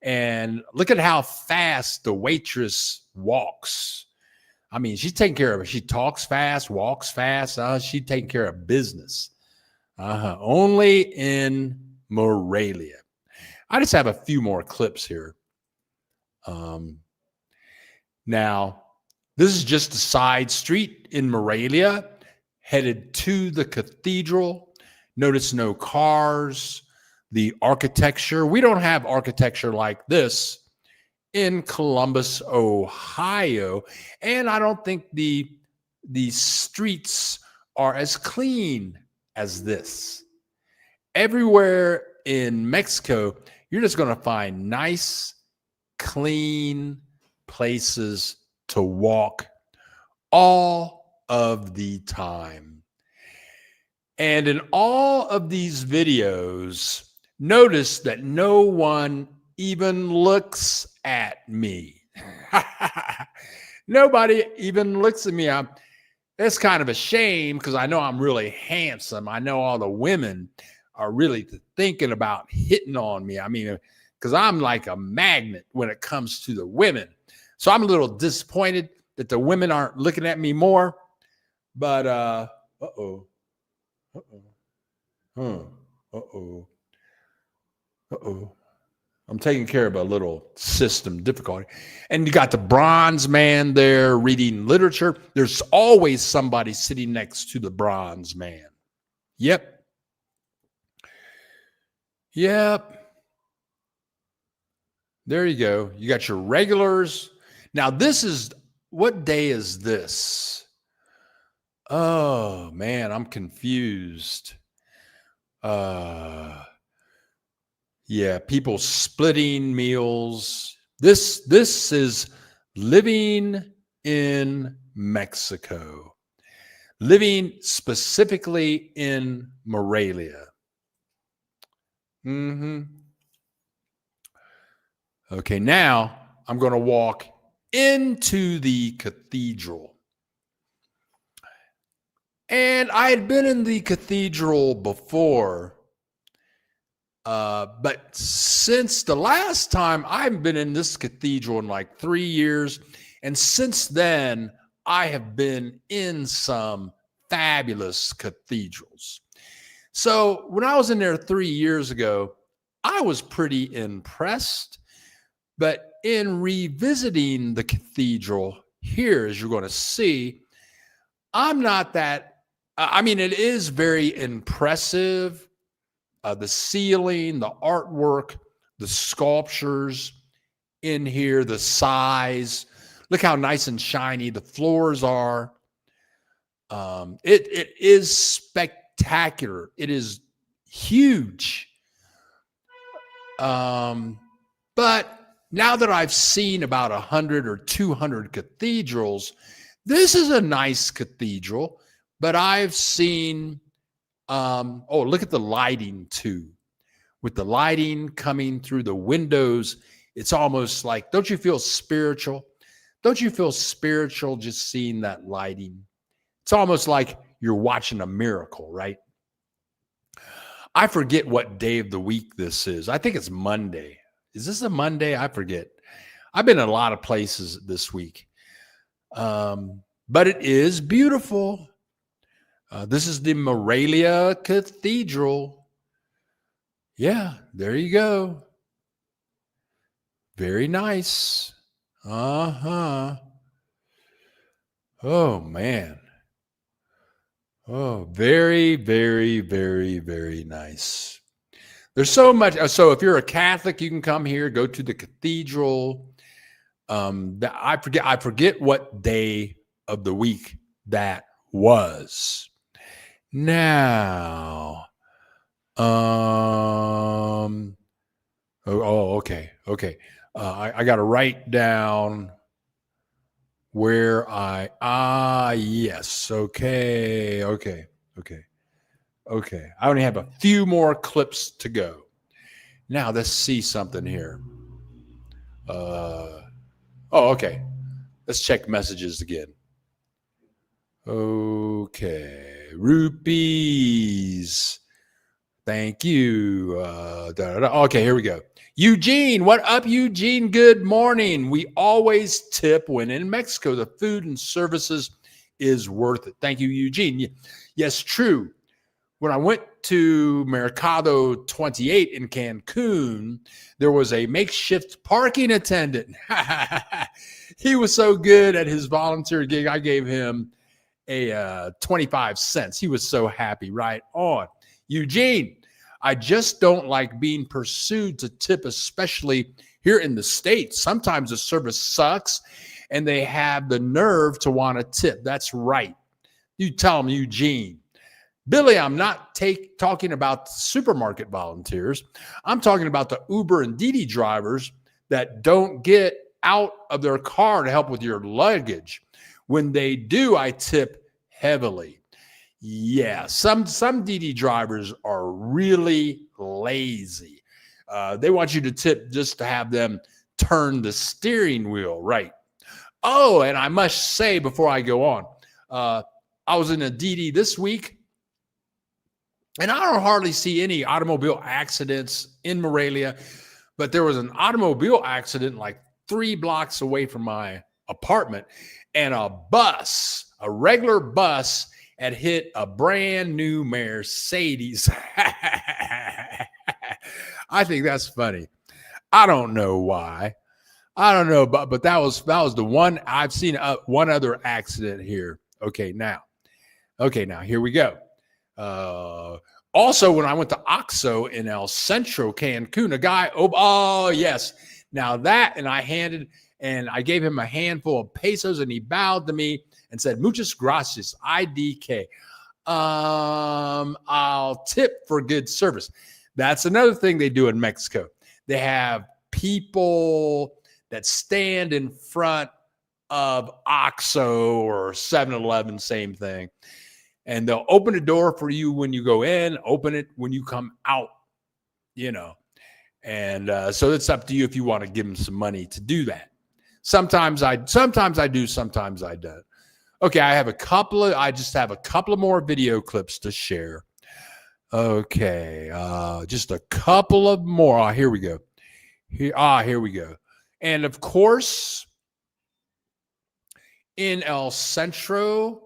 And look at how fast the waitress walks. I mean, she's taking care of it. She talks fast, walks fast. She's taking care of business. Only in Morelia. I just have a few more clips here. Now, this is just a side street in Morelia, headed to the cathedral. Notice no cars. The architecture, we don't have architecture like this in Columbus, Ohio. And I don't think the streets are as clean as this. Everywhere in Mexico, you're just going to find nice, clean places to walk all of the time. And in all of these videos, notice that no one even looks at me. Nobody even looks at me. That's kind of a shame because I know I'm really handsome. I know all the women are really thinking about hitting on me. I mean, because I'm like a magnet when it comes to the women. So I'm a little disappointed that the women aren't looking at me more. But, I'm taking care of a little system difficulty. And you got the bronze man there reading literature. There's always somebody sitting next to the bronze man. Yep. There you go. You got your regulars. Now, what day is this? Oh, man, I'm confused. Yeah, people splitting meals. This is living in Mexico, living specifically in Morelia. Okay, now I'm going to walk into the cathedral. And I had been in the cathedral before. But since the last time, I've been in this cathedral in like 3 years. And since then, I have been in some fabulous cathedrals. So when I was in there 3 years ago, I was pretty impressed. But in revisiting the cathedral here, as you're going to see, I'm not that. I mean, it is very impressive. The ceiling, the artwork, the sculptures in here, the size. Look how nice and shiny the floors are. It is spectacular. It is huge. But now that I've seen about 100 or 200 cathedrals, this is a nice cathedral. But I've seen, look at the lighting too. With the lighting coming through the windows, it's almost like, don't you feel spiritual? Don't you feel spiritual just seeing that lighting? It's almost like you're watching a miracle, right? I forget what day of the week this is. I think it's Monday. Is this a Monday? I forget. I've been in a lot of places this week. But it is beautiful. This is the Morelia Cathedral. Yeah, there you go. Very nice. Uh-huh. Oh, man. Oh, very, very, very, very nice. There's so much. So if you're a Catholic, you can come here, go to the cathedral. I forget what day of the week that was. Now, okay. I got to write down where yes. Okay. I only have a few more clips to go. Now let's see something here. Okay. Let's check messages again. Okay. Rupees. Thank you. Okay, here we go. Eugene, what up, Eugene? Good morning. We always tip when in Mexico. The food and services is worth it. Thank you, Eugene. Yes, true. When I went to Mercado 28 in Cancun, there was a makeshift parking attendant. He was so good at his volunteer gig. I gave him a 25 cents. He was so happy. Right on. Eugene, I just don't like being pursued to tip, especially here in the States. Sometimes the service sucks and they have the nerve to want to tip. That's right. You tell them, Eugene. Billy, I'm not talking about supermarket volunteers. I'm talking about the Uber and Didi drivers that don't get out of their car to help with your luggage. When they do, I tip heavily. Yeah, some Didi drivers are really lazy. They want you to tip just to have them turn the steering wheel, right? Oh, and I must say before I go on, I was in a Didi this week, and I don't hardly see any automobile accidents in Morelia, but there was an automobile accident like 3 blocks away from my apartment, and a regular bus, had hit a brand new Mercedes. I think that's funny. I don't know why. I don't know, but that was the one. I've seen one other accident here. Okay, now here we go. Also, when I went to Oxo in El Centro, Cancun, a guy. Oh yes. Now that, and I gave him a handful of pesos, and he bowed to me and said, "Muchas gracias, IDK. I'll tip for good service." That's another thing they do in Mexico. They have people that stand in front of Oxo or 7-Eleven, same thing. And they'll open the door for you when you go in, open it when you come out, And so it's up to you if you want to give them some money to do that. Sometimes I do, sometimes I don't. Okay, I just have a couple of more video clips to share. Okay, just a couple of more. Here we go. Here we go. And of course, in El Centro,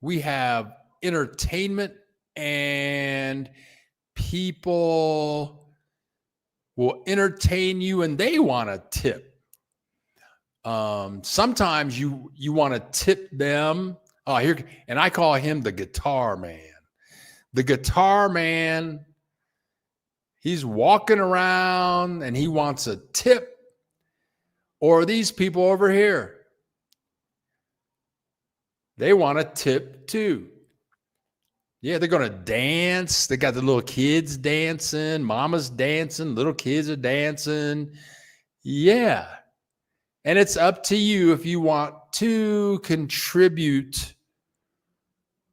we have entertainment, and people will entertain you and they want to tip. Sometimes you want to tip them. Oh, here, and I call him the guitar man. The guitar man, he's walking around and he wants a tip. Or these people over here, they want a tip too. Yeah, they're going to dance. They got the little kids dancing, mama's dancing, little kids are dancing. Yeah. And it's up to you if you want to contribute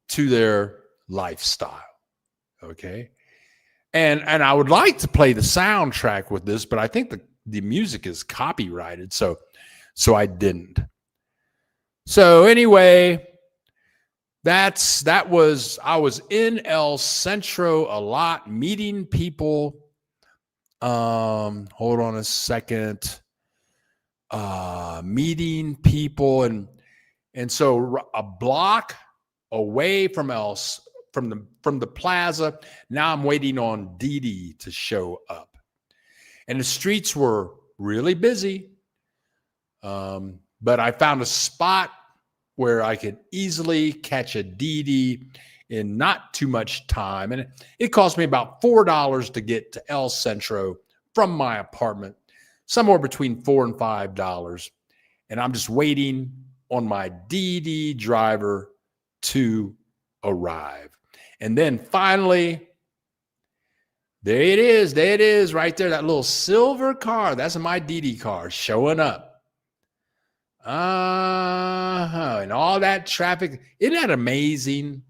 to their lifestyle. Okay. And I would like to play the soundtrack with this, but I think the music is copyrighted, so I didn't. So anyway, I was in El Centro a lot, meeting people. Hold on a second. Meeting people, and so a block away from the plaza. Now I'm waiting on Dee Dee to show up, and the streets were really busy. But I found a spot where I could easily catch a Dee Dee in not too much time, and it cost me about $4 to get to El Centro from my apartment, somewhere between $4 and $5. And I'm just waiting on my Dee Dee driver to arrive. And then finally, there it is right there, that little silver car. That's my Dee Dee car showing up. And all that traffic. Isn't that amazing?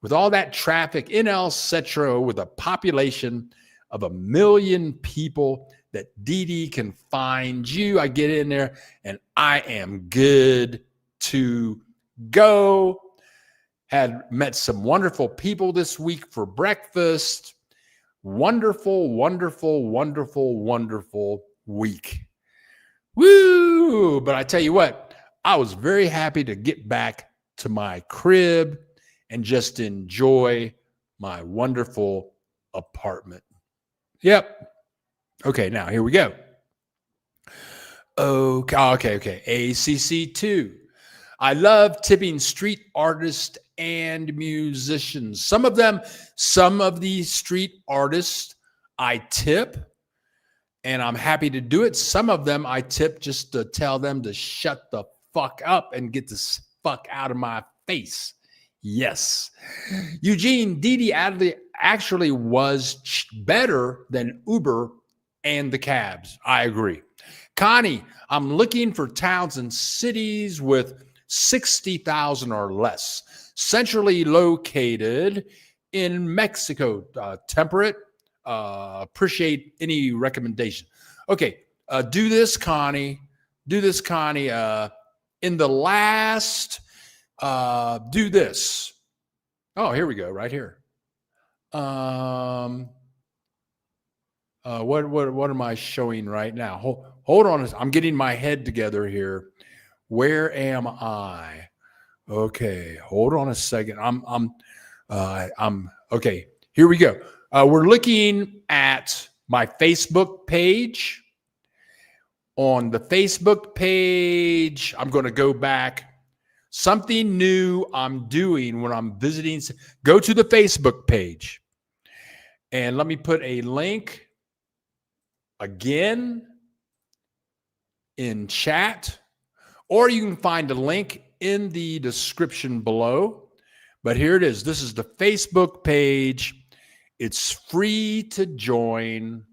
With all that traffic in El Centro, with a population of 1 million people, that Dee Dee can find you. I get in there and I am good to go. Had met some wonderful people this week for breakfast. Wonderful, wonderful, wonderful, wonderful week. Woo! But I tell you what, I was very happy to get back to my crib and just enjoy my wonderful apartment. Yep. Okay, now here we go. Okay. ACC2. I love tipping street artists and musicians. Some of these street artists I tip, and I'm happy to do it. Some of them I tip just to tell them to shut the fuck up and get the fuck out of my face. Yes. Eugene, Dee Dee actually was better than Uber and the cabs. I agree. Connie, I'm looking for towns and cities with 60,000 or less, centrally located in Mexico. Temperate. Appreciate any recommendation. Okay. Do this, Connie. In the last, do this. Oh, here we go. Right here. What am I showing right now? Hold on. I'm getting my head together here. Where am I? Okay. Hold on a second. I'm okay. Here we go. We're looking at my Facebook page. On the Facebook page, I'm going to go back. Something new I'm doing when I'm visiting. Go to the Facebook page. And let me put a link again in chat. Or you can find a link in the description below. But here it is. This is the Facebook page. It's free to join.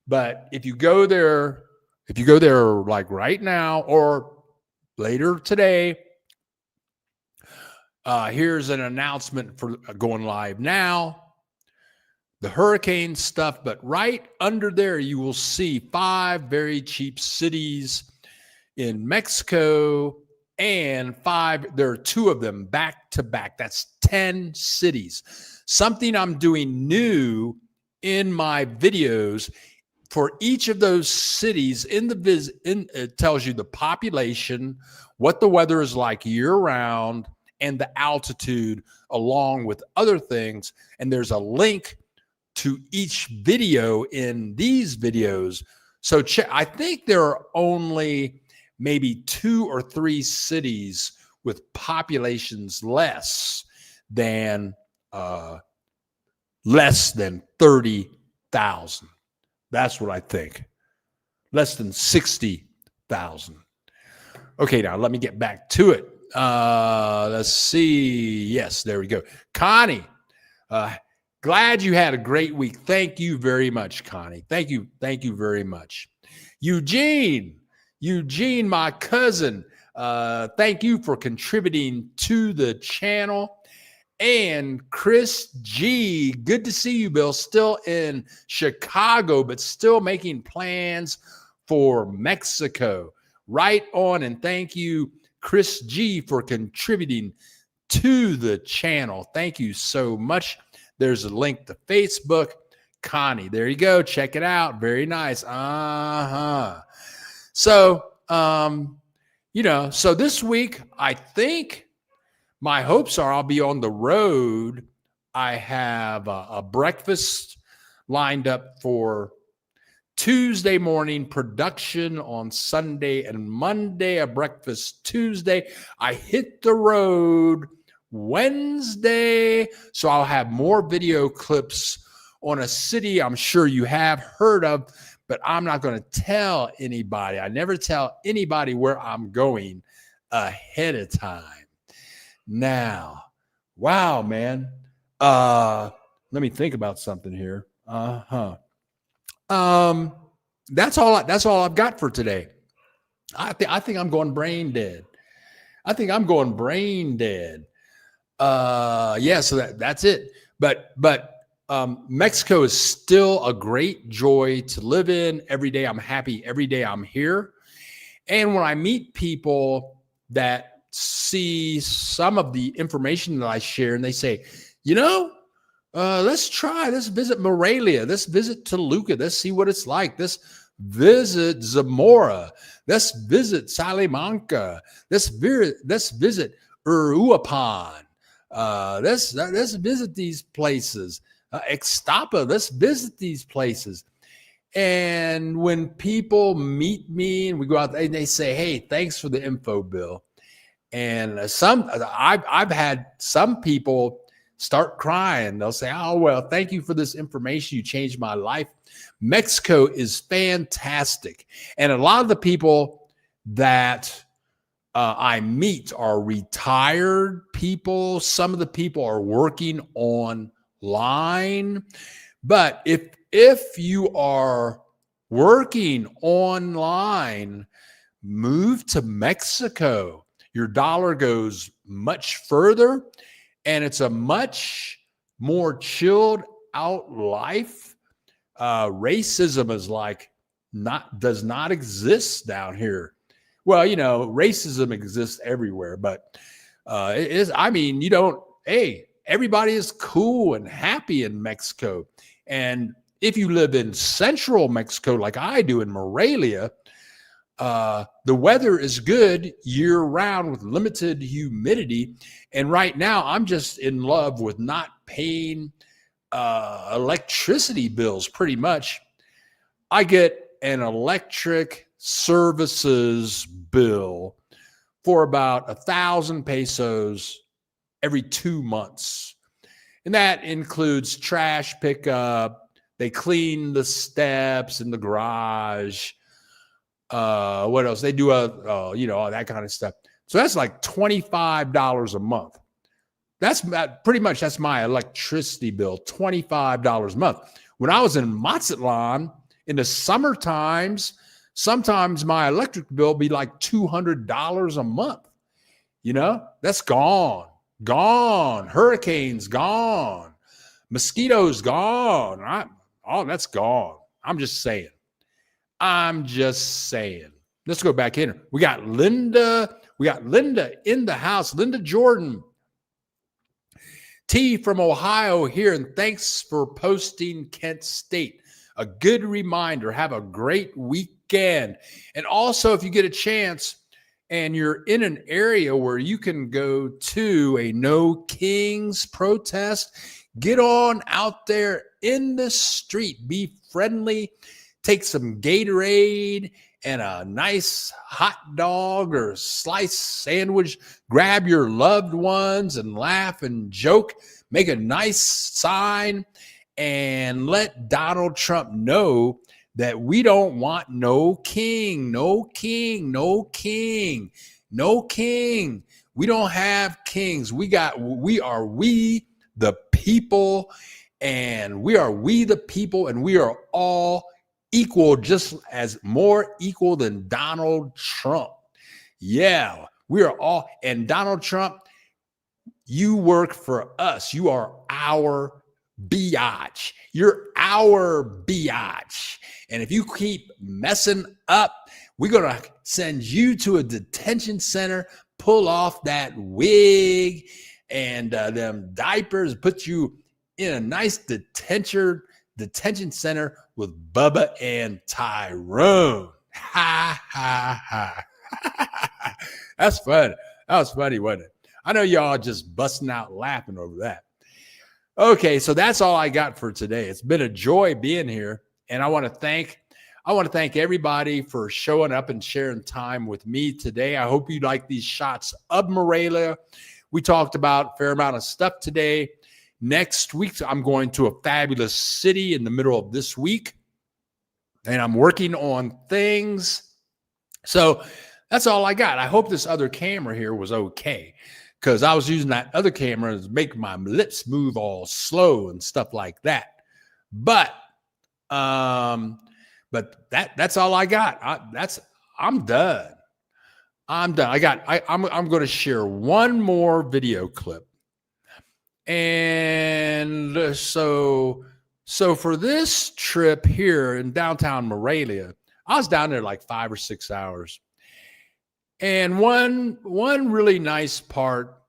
But if you go there like right now or later today, here's an announcement for going live now. The hurricane stuff, but right under there, you will see 5 very cheap cities in Mexico, and 5, there are 2 of them back to back. That's 10 cities. Something I'm doing new in my videos for each of those cities it tells you the population, what the weather is like year round, and the altitude, along with other things. And there's a link to each video in these videos. So I think there are only maybe 2 or 3 cities with populations less than 30,000. That's what I think. Less than 60,000. Okay, now let me get back to it. Let's see. Yes, there we go. Connie, glad you had a great week. Thank you very much, Connie. Thank you very much. Eugene, my cousin, thank you for contributing to the channel. And Chris G, good to see you, Bill. Still in Chicago, but still making plans for Mexico. Right on. And thank you, Chris G, for contributing to the channel. Thank you so much. There's a link to Facebook. Connie, there you go. Check it out. Very nice. So, so this week, I think my hopes are I'll be on the road. I have a breakfast lined up for Tuesday morning, production on Sunday and Monday, a breakfast Tuesday. I hit the road Wednesday, so I'll have more video clips on a city I'm sure you have heard of, but I'm not going to tell anybody. I never tell anybody where I'm going ahead of time. Now, wow, man. Let me think about something here. That's all I've got for today. I think I'm going brain dead. Yeah, so that's it. But Mexico is still a great joy to live in. Every day I'm happy. Every day I'm here. And when I meet people that see some of the information that I share, and they say, let's visit Morelia. Let's visit Toluca. Let's see what it's like. Let's visit Zamora. Let's visit Salamanca. Let's visit Uruapan. Let's visit these places. Ixtapa. Let's visit these places. And when people meet me and we go out, and they say, "Hey, thanks for the info, Bill." And I've had some people start crying. They'll say, "Oh, well, thank you for this information. You changed my life." Mexico is fantastic. And a lot of the people that I meet are retired people. Some of the people are working online. But if you are working online, move to Mexico. Your dollar goes much further, and it's a much more chilled out life. Racism is does not exist down here. Well, racism exists everywhere, but everybody is cool and happy in Mexico. And if you live in central Mexico, like I do in Morelia, the weather is good year round with limited humidity. And right now I'm just in love with not paying electricity bills. Pretty much I get an electric services bill for about 1,000 pesos every 2 months. And that includes trash pickup. They clean the steps in the garage. What else? They do all that kind of stuff. So that's like $25 a month. That's my electricity bill, $25 a month. When I was in Mazatlan in the summer times, sometimes my electric bill be like $200 a month. That's gone. Hurricanes gone. Mosquitoes gone. That's gone. I'm just saying. Let's go back in. We got Linda in the house. Linda Jordan. T from Ohio here, and thanks for posting Kent State. a good reminder. Have a great weekend. And also, if you get a chance and you're in an area where you can go to a No Kings protest, get on out there in the street. Be friendly. Take some Gatorade and a nice hot dog or sliced sandwich. Grab your loved ones and laugh and joke. Make a nice sign and let Donald Trump know that we don't want no king, no king, no king, no king. We don't have kings. We are we the people, and we the people, and we are all equal, just as more equal than Donald Trump. Yeah, we are all. And Donald Trump, you work for us. You are our biatch. You're our biatch. And if you keep messing up, we're going to send you to a detention center, pull off that wig and them diapers, put you in a nice detention center with Bubba and Tyrone. Ha, ha, ha. That's fun. That was funny, wasn't it? I know y'all just busting out laughing over that. Okay, so that's all I got for today. It's been a joy being here, and I want to thank everybody for showing up and sharing time with me today. I hope you like these shots of Morelia. We talked about a fair amount of stuff today. Next week, I'm going to a fabulous city in the middle of this week, and I'm working on things. So that's all I got. I hope this other camera here was okay, because I was using that other camera to make my lips move all slow and stuff like that. But that's all I got. I'm done. I'm done. I'm going to share one more video clip. And so for this trip here in downtown Morelia, I was down there like 5 or 6 hours. And one really nice part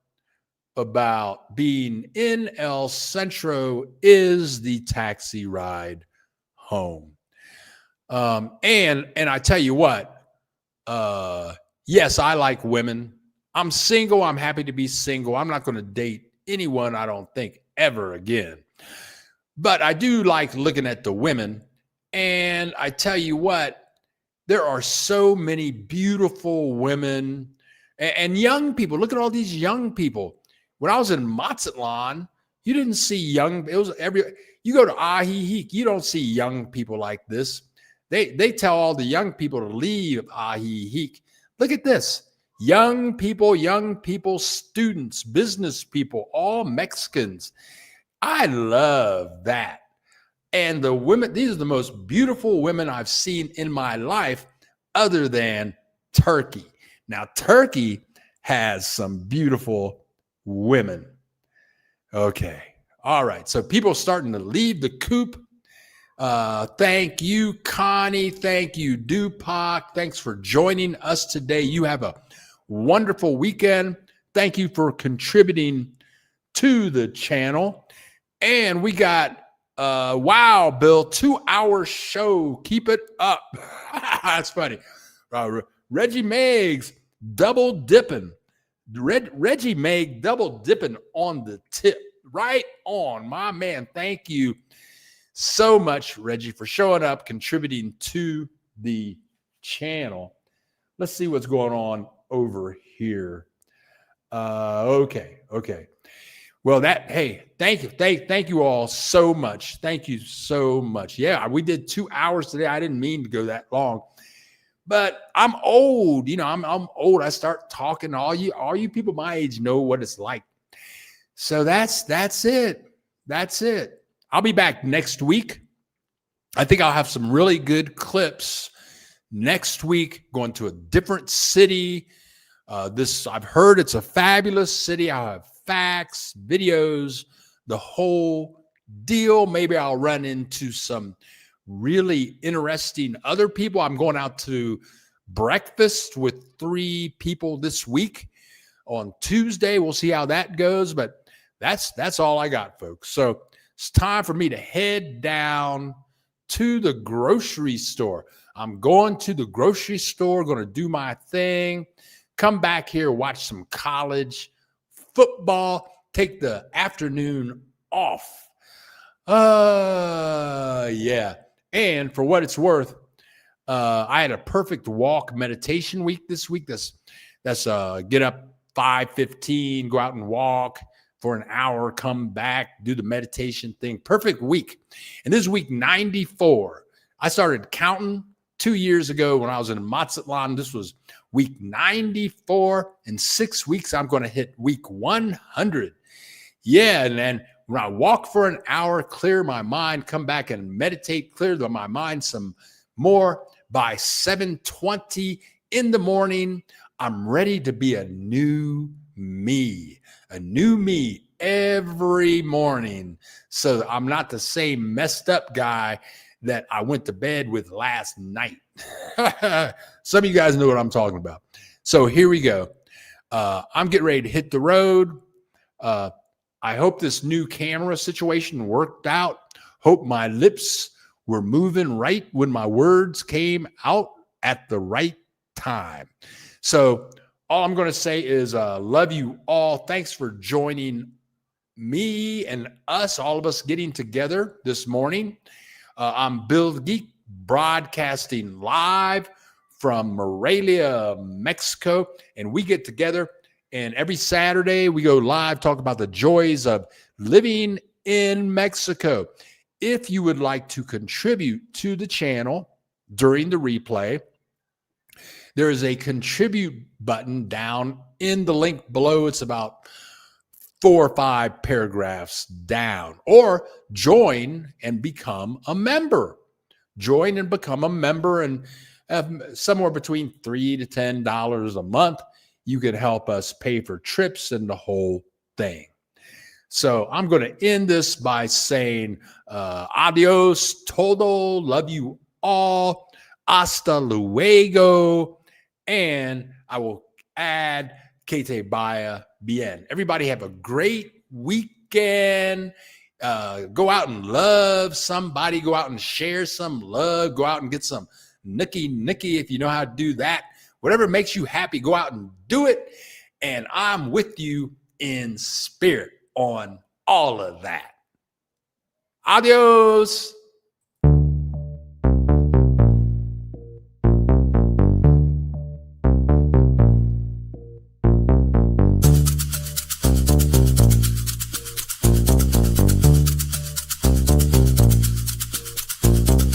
about being in El Centro is the taxi ride home. And I tell you what, yes, I like women. I'm single. I'm happy to be single. I'm not going to date anyone, I don't think, ever again. But I do like looking at the women. And I tell you what, there are so many beautiful women and young people. Look at all these young people. When I was in Mazatlan, you didn't see young. You go to Ajijic, you don't see young people like this. They tell all the young people to leave Ajijic. Look at this. Young people, students, business people, all Mexicans. I love that. And the women, these are the most beautiful women I've seen in my life, other than Turkey. Now, Turkey has some beautiful women. Okay. All right. So people starting to leave the coop. Thank you, Connie. Thank you, Dupac. Thanks for joining us today. You have a wonderful weekend. Thank you for contributing to the channel. And we got wow, Bill, 2-hour show. Keep it up. That's funny. Reggie Meggs double dipping. Reggie Megg double dipping on the tip. Right on, my man. Thank you so much, Reggie, for showing up, contributing to the channel. Let's see what's going on over here. Okay. Well, thank you all so much. Thank you so much. Yeah, we did 2 hours today. I didn't mean to go that long, but I'm old. I'm old. I start talking. All you people my age know what it's like. So that's it. That's it. I'll be back next week. I think I'll have some really good clips next week, going to a different city. I've heard it's a fabulous city. I'll have facts, videos, the whole deal. Maybe I'll run into some really interesting other people. I'm going out to breakfast with 3 people this week on Tuesday. We'll see how that goes, but that's all I got, folks. So it's time for me to head down to the grocery store. I'm going to the grocery store, going to do my thing, come back here, watch some college football, take the afternoon off. Yeah. And for what it's worth, I had a perfect walk meditation week this week. That's get up 5:15, go out and walk for an hour, come back, do the meditation thing. Perfect week. And this is week 94. I started counting 2 years ago when I was in Mazatlan. This was week 94. In 6 weeks, I'm going to hit week 100. Yeah. And then when I walk for an hour, clear my mind, come back and meditate, clear my mind some more, by 7:20 in the morning, I'm ready to be a new me every morning. So I'm not the same messed up guy that I went to bed with last night. Some of you guys know what I'm talking about. So here we go. I'm getting ready to hit the road. I hope this new camera situation worked out. Hope my lips were moving right when my words came out at the right time. So all I'm going to say is love you all. Thanks for joining me and us, all of us getting together this morning. I'm Bill the Geek, broadcasting live from Morelia, Mexico. And we get together, and every Saturday we go live, talk about the joys of living in Mexico. If you would like to contribute to the channel during the replay, there is a contribute button down in the link below. It's about 4 or 5 paragraphs down. Or join and become a member. Join and become a member, and somewhere between $3 to $10 a month, you can help us pay for trips and the whole thing. So I'm going to end this by saying adios todo, love you all, hasta luego, and I will add que te vaya bien. Everybody have a great weekend. Go out and love somebody. Go out and share some love. Go out and get some nookie if you know how to do that. Whatever makes you happy, go out and do it. And I'm with you in spirit on all of that. Adios.